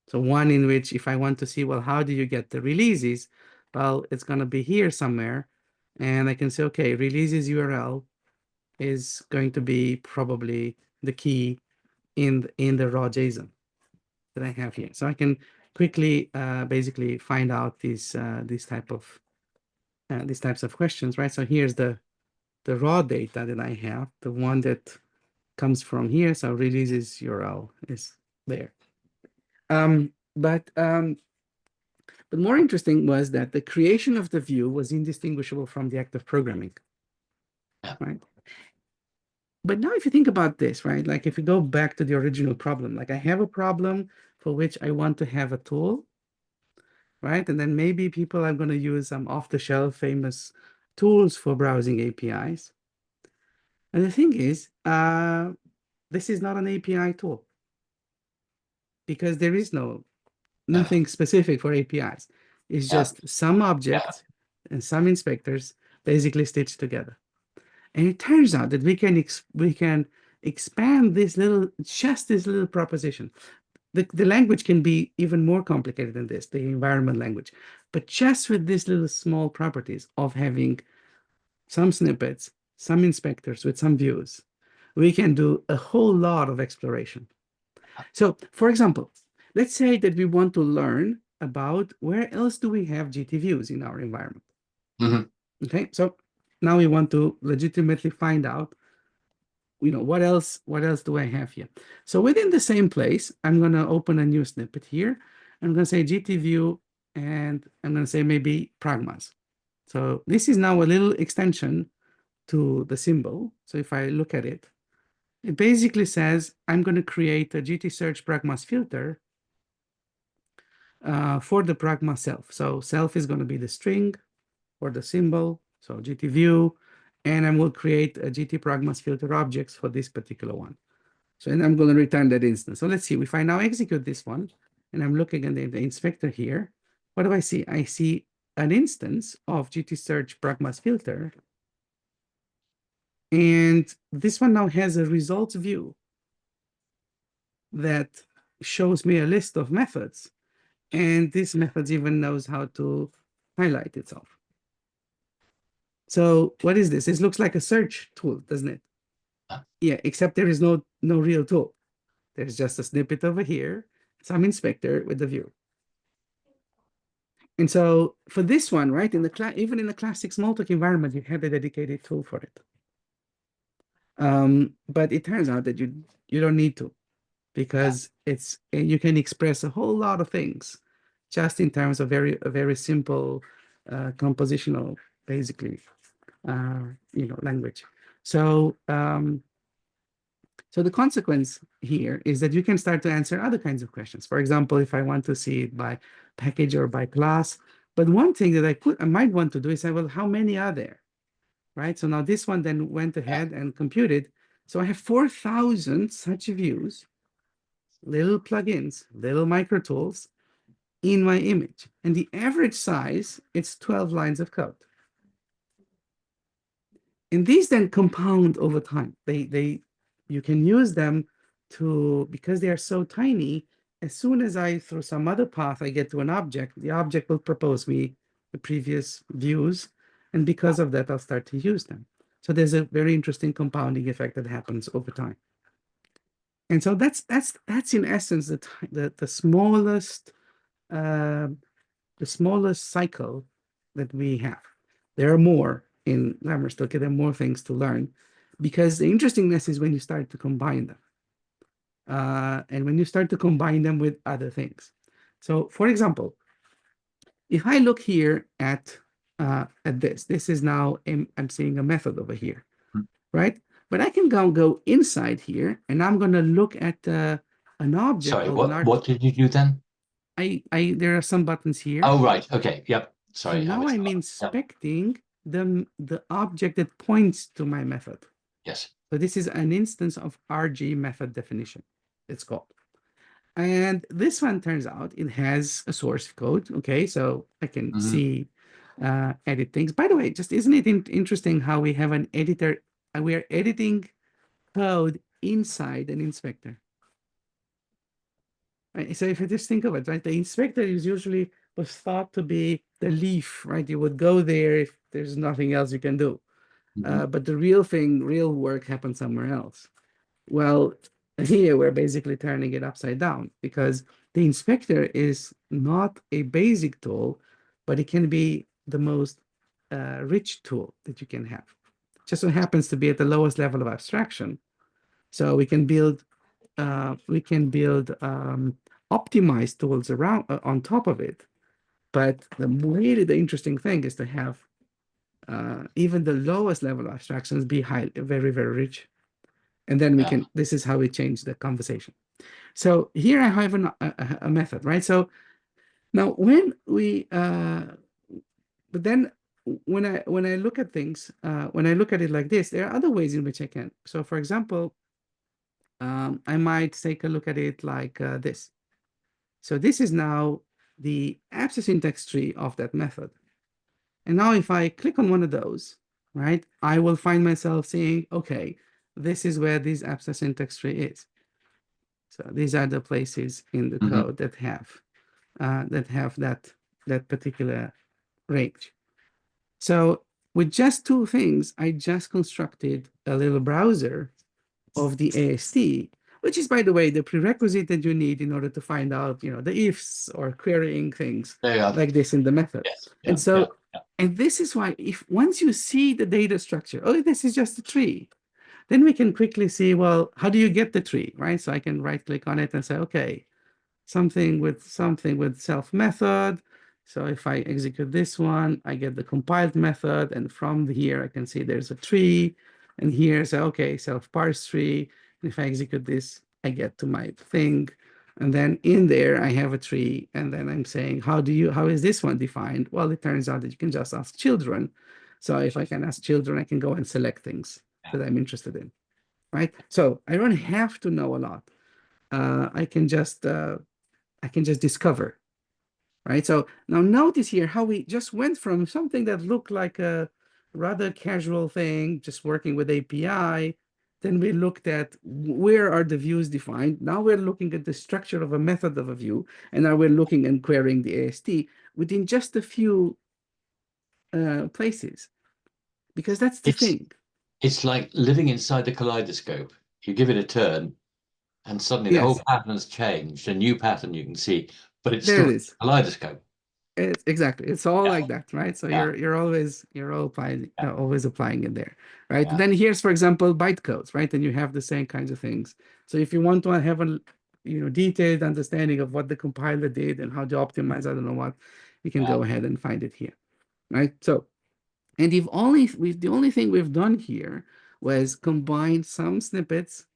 So one in which if I want to see, well, how do you get the releases? Well, it's going to be here somewhere. And I can say, okay, releases URL is going to be probably the key in the raw JSON that I have here. So I can quickly basically find out these types of questions, right? So here's the raw data that I have, the one that comes from here. So releases URL is there. Um, but um, but more interesting was that the creation of the view was indistinguishable from the act of programming, Yeah. right? But now if you think about this, right, like if you go back to the original problem, like I have a problem for which I want to have a tool, right? And then maybe people are going to use some off-the-shelf famous tools for browsing APIs. And the thing is, this is not an API tool because there is Yeah. nothing specific for APIs. It's Yeah. just some objects and some inspectors basically stitched together. And it turns out that we can expand this little proposition. The language can be even more complicated than this, the environment language. But just with these little small properties of having some snippets, some inspectors with some views, we can do a whole lot of exploration. So, for example, let's say that we want to learn about where else do we have GT views in our environment. Mm-hmm. Okay, so now we want to legitimately find out, what else do I have here? So within the same place, I'm going to open a new snippet here. I'm going to say GTView, and I'm going to say maybe pragmas. So this is now a little extension to the symbol. So if I look at it, it basically says I'm going to create a GT search pragmas filter for the pragma self. So self is going to be the string or the symbol, so GTView, and I will create a GT pragmas filter objects for this particular one. So, and I'm going to return that instance. So let's see, if I now execute this one, and I'm looking at the inspector here, what do I see? I see an instance of GT search pragmas filter. And this one now has a results view that shows me a list of methods And this method even knows how to highlight itself. So what is this? This looks like a search tool, doesn't it? Yeah, except there is no real tool. There's just a snippet over here, some inspector with the view. And so for this one, right, even in the classic Smalltalk environment, you had a dedicated tool for it. But it turns out that you don't need to, because you can express a whole lot of things just in terms of a very simple compositional, basically, language. So so the consequence here is that you can start to answer other kinds of questions. For example, if I want to see it by package or by class. But one thing that I might want to do is say, well, how many are there? Right? So now this one then went ahead and computed. So I have 4,000 such views, little plugins, little micro tools in my image. And the average size, it's 12 lines of code. And these then compound over time. You can use them because they are so tiny, as soon as through some other path, I get to an object, the object will propose me the previous views. And because of that, I'll start to use them. So there's a very interesting compounding effect that happens over time. And so that's in essence the smallest cycle that we have. There are more in Glamorous Toolkit, there are more things to learn, because the interestingness is when you start to combine them. And when you start to combine them with other things. So for example, if I look here at this is now, I'm seeing a method over here, right? But I can go inside here, and I'm going to look at an object Sorry, called what did you do then? there are some buttons here. Oh, right. Okay. Yep. So Sorry. now I'm inspecting the object that points to my method. Yes. So this is an instance of RG method definition, it's called. And this one turns out it has a source code. Okay, so I can see edit things. By the way, just isn't it interesting how we have an editor? We are editing code inside an inspector. Right? So if you just think of it, right, the inspector was thought to be the leaf, right? You would go there if there's nothing else you can do. But the real work happens somewhere else. Well, here we're basically turning it upside down, because the inspector is not a basic tool, but it can be the most rich tool that you can have. Just so happens to be at the lowest level of abstraction. So we can build optimized tools around on top of it. But the interesting thing is to have even the lowest level of abstractions be very, very rich. And then this is how we change the conversation. So here I have a method, right? So now when but then when I look at things, when I look at it like this, there are other ways in which I can. So for example, I might take a look at it like this. So this is now the abstract syntax tree of that method. And now if I click on one of those, right, I will find myself saying, okay, this is where this abstract syntax tree is. So these are the places in the code that have that particular range. So with just two things, I just constructed a little browser of the AST, which is, by the way, the prerequisite that you need in order to find out, the ifs or querying things like this in the method. Yes. And so, and this is why once you see the data structure, oh, this is just a tree, then we can quickly see, well, how do you get the tree, right? So I can right click on it and say, okay, something with self method. So if I execute this one, I get the compiled method, and from here I can see there's a tree, and here say, okay, self parse tree. And if I execute this, I get to my thing, and then in there I have a tree, and then I'm saying, how is this one defined? Well, it turns out that you can just ask children. So if I can ask children, I can go and select things that I'm interested in, right? So I don't have to know a lot. I can just discover, right? So now notice here how we just went from something that looked like a rather casual thing, just working with API, Then we looked at where are the views defined. Now we're looking at the structure of a method of a view, and now we're looking and querying the AST within just a few places, because that's the It's thing. it's like living inside the kaleidoscope. You give it a turn, and suddenly the whole Yes, pattern has changed, a new pattern you can see, but it's there still it a is. kaleidoscope. It's exactly. It's all Yeah, like that, right? So yeah, you're all applying yeah, always applying it there, right? And yeah, then here's, for example, bytecodes, right? And you have the same kinds of things. So if you want to have a detailed understanding of what the compiler did and how to optimize, I don't know what, you can yeah. go ahead and find it here, right? So, and the only thing we've done here was combine some snippets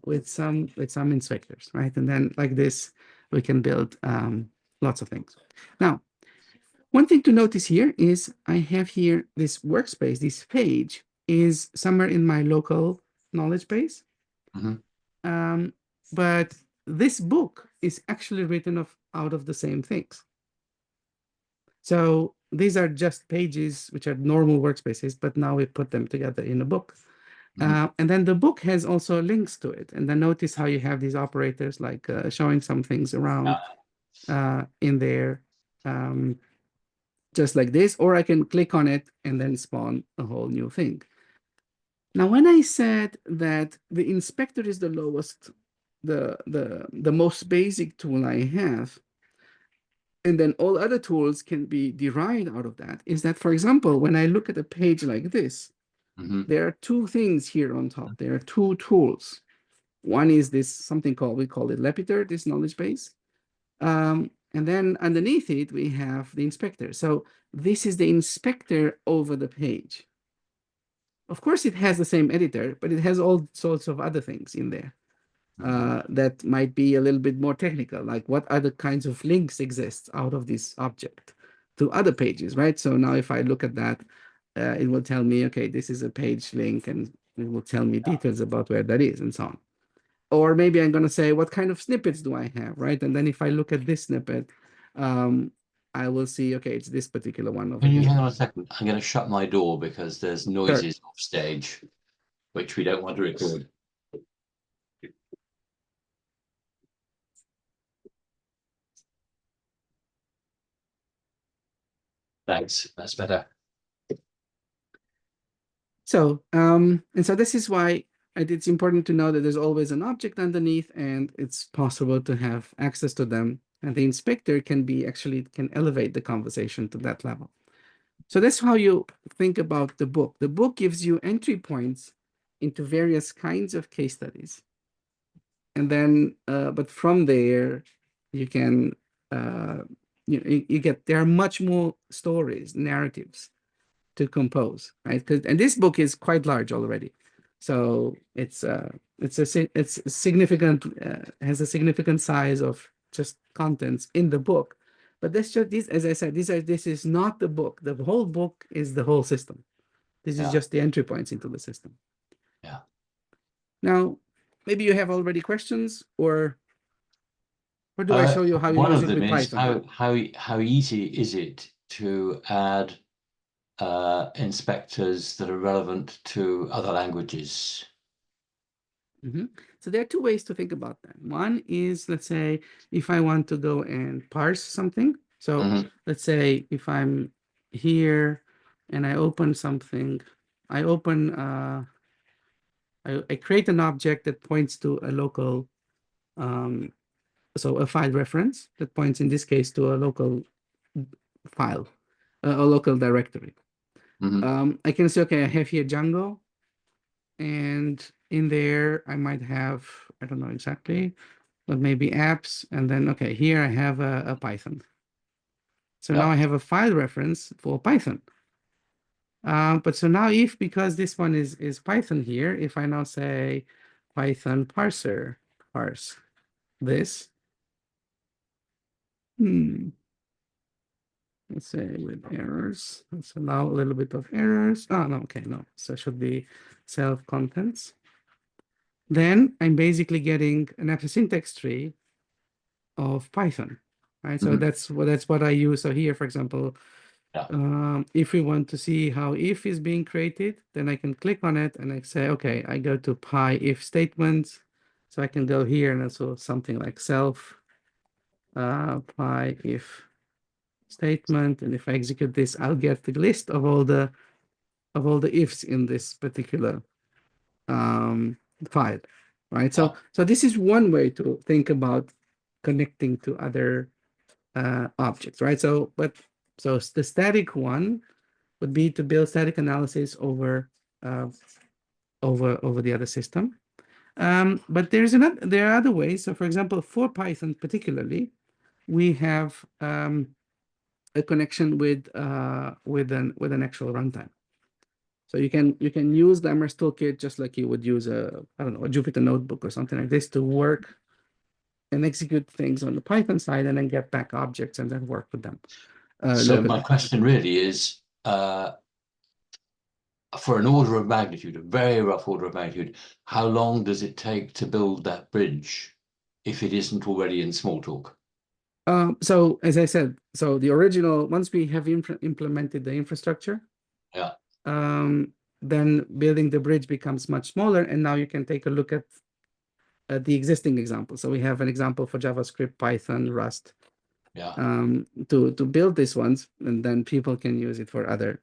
with some inspectors, right? And then like this, we can build lots of things. Now, one thing to notice here is I have here this workspace, this page is somewhere in my local knowledge base. Mhm. Um, but this book is actually written out of the same things. So these are just pages which are normal workspaces, but now we put them together in a book. Mhm. And then the book has also links to it. And then notice how you have these operators like showing some things Yeah. around in there. Um, just like this, or I can click on it and then spawn a whole new thing. Now, when I said that the inspector is the lowest, the most basic tool I have, and then all other tools can be derived out of that, is that, for example, when I look at a page like this, Mhm. there are two things here on top. There are two tools. One is this something called, we call it Lepitor, this knowledge base. And then underneath it, we have the inspector. So this is the inspector over the page. Of course, it has the same editor, but it has all sorts of other things in there Mhm. that might be a little bit more technical, like what other kinds of links exist out of this object to other pages, right? So now if I look at that, it will tell me, okay, this is a page link, and it will tell me details about where that is and so on. Or maybe I'm going to say, what kind of snippets do I have, right? And then if I look at this snippet, um, I will see, okay, it's this particular one over Can you hang here. on a second? I'm going to shut my door because there's Sure. noises off stage, which we don't want to record. Thanks. That's better. So, and so this is why it's important to know that there's always an object underneath, and it's possible to have access to them. And the inspector can elevate the conversation to that level. So that's how you think about the book. The book gives you entry points into various kinds of case studies. And then, but from there, you can, you get, there are much more stories, narratives to compose, right? And this book is quite large already, so it's significant, has a significant size of just contents in the book. But that's just this, as I said, this is not the book. The whole book is the whole system. This is Yeah, just the entry points into the system. yeah. Now, maybe you have already questions, or do I show you how you One use of it them with is Python? how easy is it to add inspectors that are relevant to other languages? Mhm. So there are two ways to think about that. One is, let's say, if I want to go and parse something. So Mhm. let's say if I'm here and I open something, I open, I create an object that points to a local, um, so a file reference that points in this case to a local file, a local directory. Mhm. I can say, okay, I have here Django, and in there I might have, I don't know exactly, but maybe apps. And then, okay, here I have a Python. So now Yeah. I have a file reference for Python. But so now if, because this one is Python here, if I now say Python parser, parse this, let's say with errors, let's allow a little bit of errors. Oh, no, okay, no. So it should be self contents. Then I'm basically getting an after syntax tree of Python, right? So Mhm. that's what I use. So here, for example, Yeah. If we want to see how if is being created, then I can click on it and I say, okay, I go to py if statements. So I can go here and also something like self py if statement. And if I execute this, I'll get the list of all the ifs in this particular file, right? Yeah. So this is one way to think about connecting to other objects, right? So the static one would be to build static analysis over uh, over the other system. But there are other ways. So for example, for Python particularly, we have a connection with an actual runtime. So you can use Glamorous Toolkit just like you would use a, I don't know, a Jupyter notebook or something like this to work and execute things on the Python side and then get back objects and then work with them So my locally. question really is, for an order of magnitude, a very rough order of magnitude, how long does it take to build that bridge if it isn't already in Smalltalk? So as I said, so the original, once we have implemented the infrastructure, Yeah. um, then building the bridge becomes much smaller. And now you can take a look at the existing example. So we have an example for JavaScript, Python, Rust, Yeah. to build these ones, and then people can use it for other,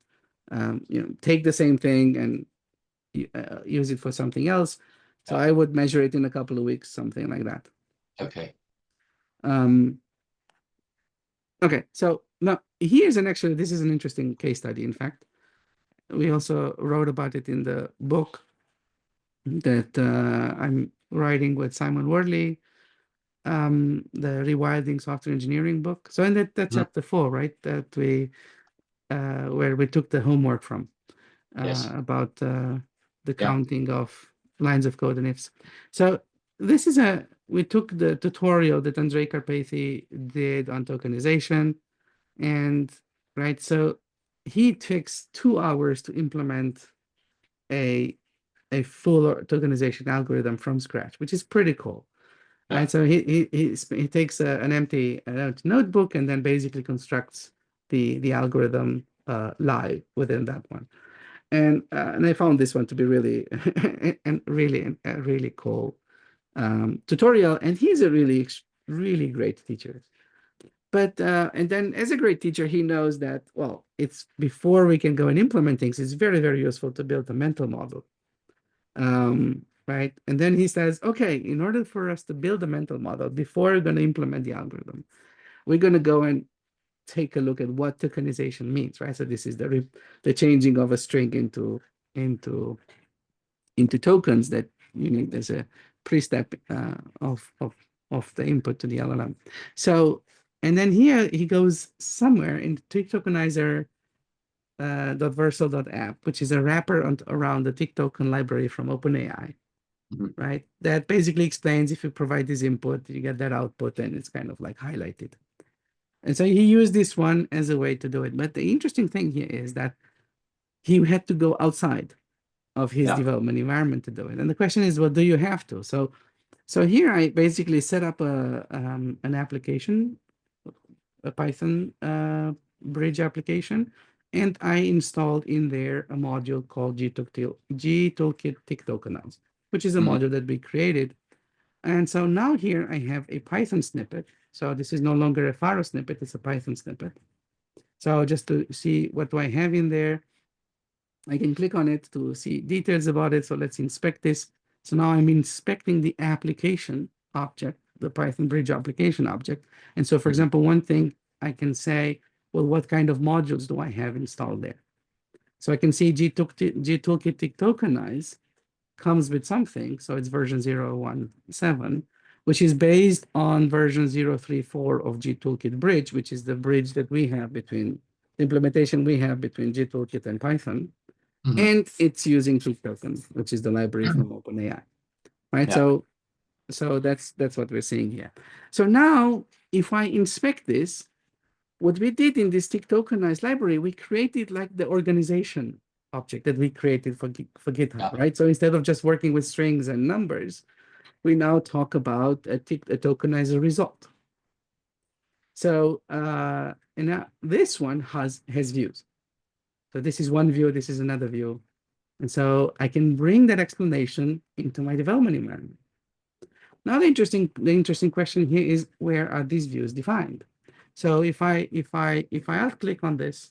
take the same thing and use it for something else. So Yeah. I would measure it in a couple of weeks, something like that. Okay. Um, okay, so now actually, this is an interesting case study. In fact, we also wrote about it in the book that I'm writing with Simon Worley, the Rewilding Software Engineering book. So in that Mhm. chapter 4, right, that we where we took the homework from Yes. about the Yeah. counting of lines of code and ifs. So this is we took the tutorial that Andrei Karpathy did on tokenization, and right, so he takes 2 hours to implement a full tokenization algorithm from scratch, which is pretty cool. Yeah. Right, so he takes an empty notebook and then basically constructs the algorithm live within that one. And I found this one to be really and really a really cool tutorial. And he's a really great teacher. But and then as a great teacher, he knows that, well, it's before we can go and implement things, it's very useful to build a mental model. Right. And then he says, okay, in order for us to build a mental model before we're going to implement the algorithm, we're going to go and take a look at what tokenization means, right? So this is the changing of a string into tokens that you need as a pre-step of the input to the LLM. So, and then here he goes somewhere in tick tokenizer .versal.app, which is a wrapper around the tick token library from OpenAI, Mhm. right? That basically explains if you provide this input, you get that output, and it's kind of like highlighted. And so he used this one as a way to do it. But the interesting thing here is that he had to go outside of his Yeah. development environment to do it. And the question is, well, do you have to? So here I basically set up an application, a Python bridge application, and I installed in there a module called gtoolkit tick tokenize, which is a Mhm. module that we created. And so now here I have a Python snippet. So this is no longer a Pharo snippet, it's a Python snippet. So just to see what do I have in there, I can click on it to see details about it. So let's inspect this. So now I'm inspecting the application object, the Python bridge application object. And so, for Mhm. example, one thing I can say, well, what kind of modules do I have installed there? So I can see gtoolkit tick tokenize comes with something. So it's version 017, which is based on version 034 of gtoolkit bridge, which is the bridge that we have between the implementation we have between gtoolkit and Python. Mhm. And it's using tick token, which is the library from OpenAI, right? Yeah. So that's what we're seeing here. So now if I inspect this, what we did in this tick tokenized library, we created like the organization object that we created for GitHub, Yeah. right? So instead of just working with strings and numbers, we now talk about a tokenizer result. So and now this one has views. So this is one view, this is another view. And so I can bring that explanation into my development environment. Now the interesting question here is, where are these views defined? So if I alt click on this,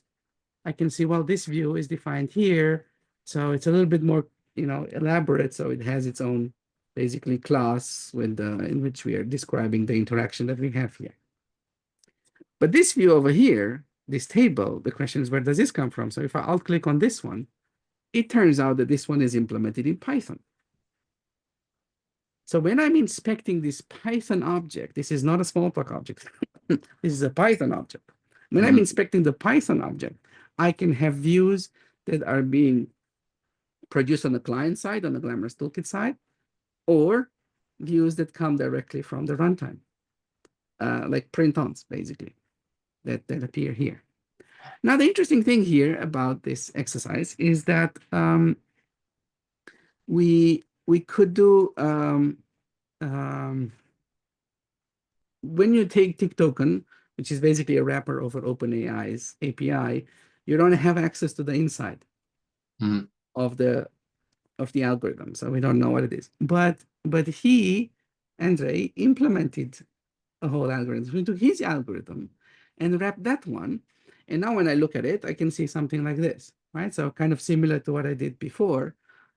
I can see, well, this view is defined here. So it's a little bit more, elaborate. So it has its own basically class with in which we are describing the interaction that we have here. But this view over here, this table, the question is, where does this come from? So if I alt click on this one, it turns out that this one is implemented in Python. So when I'm inspecting this Python object, this is not a Smalltalk object. This is a Python object. When I'm inspecting the Python object, I can have views that are being produced on the client side, on the Glamorous Toolkit side, or views that come directly from the runtime, like print-ons, basically, that appear here. Now, the interesting thing here about this exercise is that we could do when you take tick token, which is basically a wrapper over OpenAI's API, you don't have access to the inside of the algorithm, so we don't know what it is. But Andre, implemented a whole algorithm. We took his algorithm and wrapped that one, and now when I look at it, I can see something like this, right? So kind of similar to what I did before.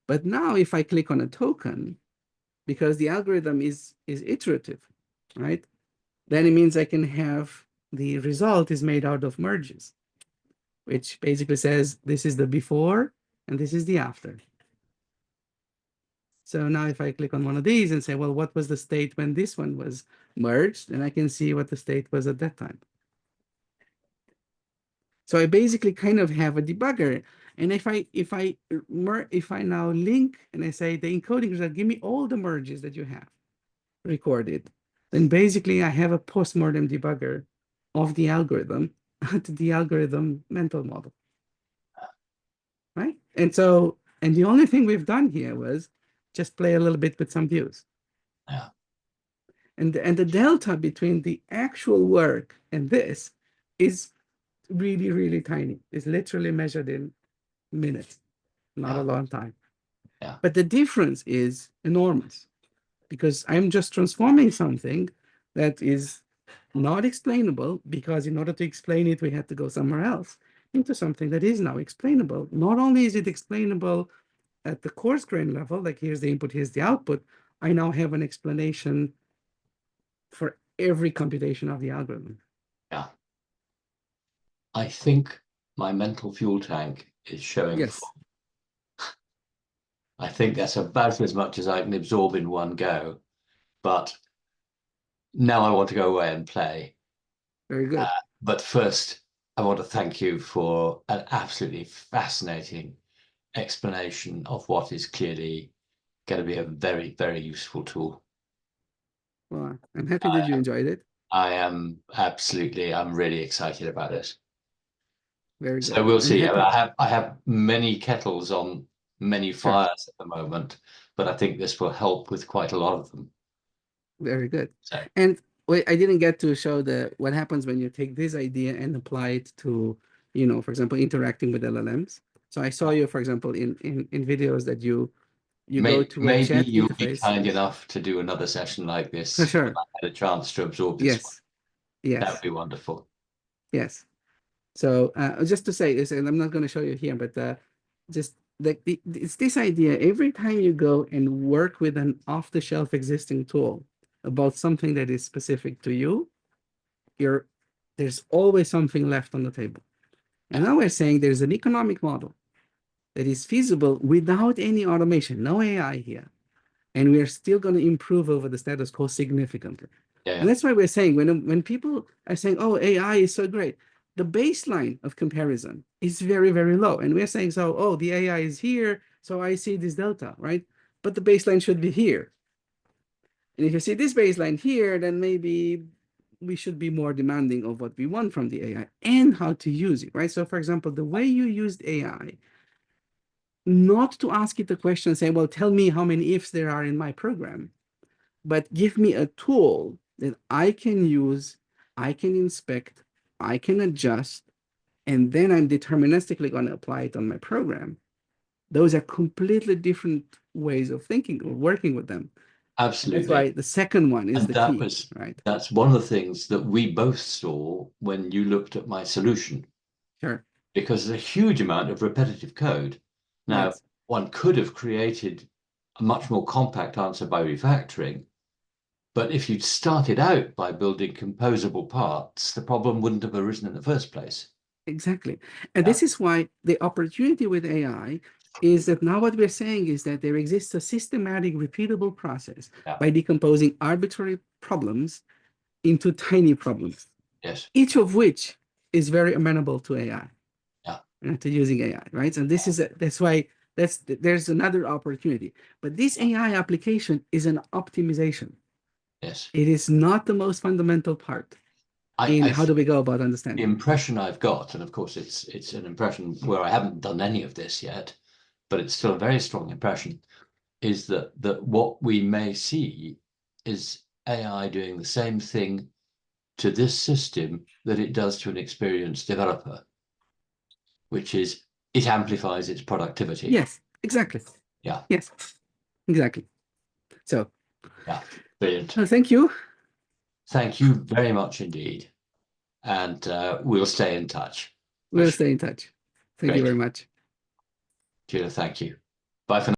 But now if I click on a token, because the algorithm is iterative, right? Then it means I can have the result is made out of merges, which basically says this is the before and this is the after. So now if I click on one of these and say, well, what was the state when this one was merged? Then I can see what the state was at that time. So I basically kind of have a debugger. And if I now link and I say the encoding result, give me all the merges that you have recorded, then basically I have a postmortem debugger of the algorithm to the algorithm mental model, right? And so, and the only thing we've done here was just play a little bit with some views. Yeah. And the delta between the actual work and this is really, really tiny. It's literally measured in minutes, not a long time. Yeah. But the difference is enormous, because I'm just transforming something that is not explainable, because in order to explain it, we had to go somewhere else, into something that is now explainable. Not only is it explainable at the coarse grain level, like here's the input, here's the output, I now have an explanation for every computation of the algorithm. Yeah. I think my mental fuel tank is showing Yes. full. I think that's about as much as I can absorb in one go. But now I want to go away and play. Very good. But first, I want to thank you for an absolutely fascinating explanation of what is clearly going to be a very, very useful tool. Well, I'm happy that you enjoyed it. I am absolutely, I'm really excited about it. Very So good. we'll I'm see. happy. I have many kettles on many Sure. fires at the moment, but I think this will help with quite a lot of them. Very good. So, And wait, I didn't get to show what happens when you take this idea and apply it to, for example, interacting with LLMs. So I saw you, for example, in videos that you go to a maybe chat you'll be interface. kind enough to do another session like this For when sure. I had a chance to absorb this one. Yes. That would be wonderful. Yes. So just to say this, and I'm not going to show you here, but just like it's this idea, every time you go and work with an off-the-shelf existing tool about something that is specific to you, there's always something left on the table. And now we're saying there's an economic model that is feasible without any automation, no AI here. And we are still going to improve over the status quo significantly. Yeah. And that's why we're saying when people are saying, oh, AI is so great, the baseline of comparison is very, very low. And we're saying, so, oh, the AI is here, so I see this delta, right? But the baseline should be here. And if you see this baseline here, then maybe we should be more demanding of what we want from the AI and how to use it, right? So for example, the way you used AI, not to ask it a question, say, well, tell me how many ifs there are in my program, but give me a tool that I can use I can inspect, I can adjust, and then I'm deterministically going to apply it on my program. Those are completely different ways of thinking or working with them. And that's why Absolutely. the second one is And the key, right? that's one of the things that we both saw when you looked at my solution, Sure. because there's a huge amount of repetitive code. Now, Yes, one could have created a much more compact answer by refactoring, but if you'd started out by building composable parts, the problem wouldn't have arisen in the first place. exactly. And Yeah, this is why the opportunity with AI is that now what we're saying is that there exists a systematic, repeatable process yeah, by decomposing arbitrary problems into tiny problems, yes, each of which is very amenable to AI, yeah, to using AI, right? And that's why there's another opportunity. But this yeah, AI application is an optimization. yes. It is not the most fundamental part I, in I how do we go about the understanding. impression I've got, and of course it's an impression where I haven't done any of this yet, but it's still a very strong impression, is that what we may see is AI doing the same thing to this system that it does to an experienced developer, which is it amplifies its productivity. Yes, exactly. Yeah, Yes, exactly. So, yeah, brilliant. thank you. Thank you very much indeed. And we'll stay in touch for We'll sure. stay in touch. Thank you Great. very much. Julia, thank you. Bye for now.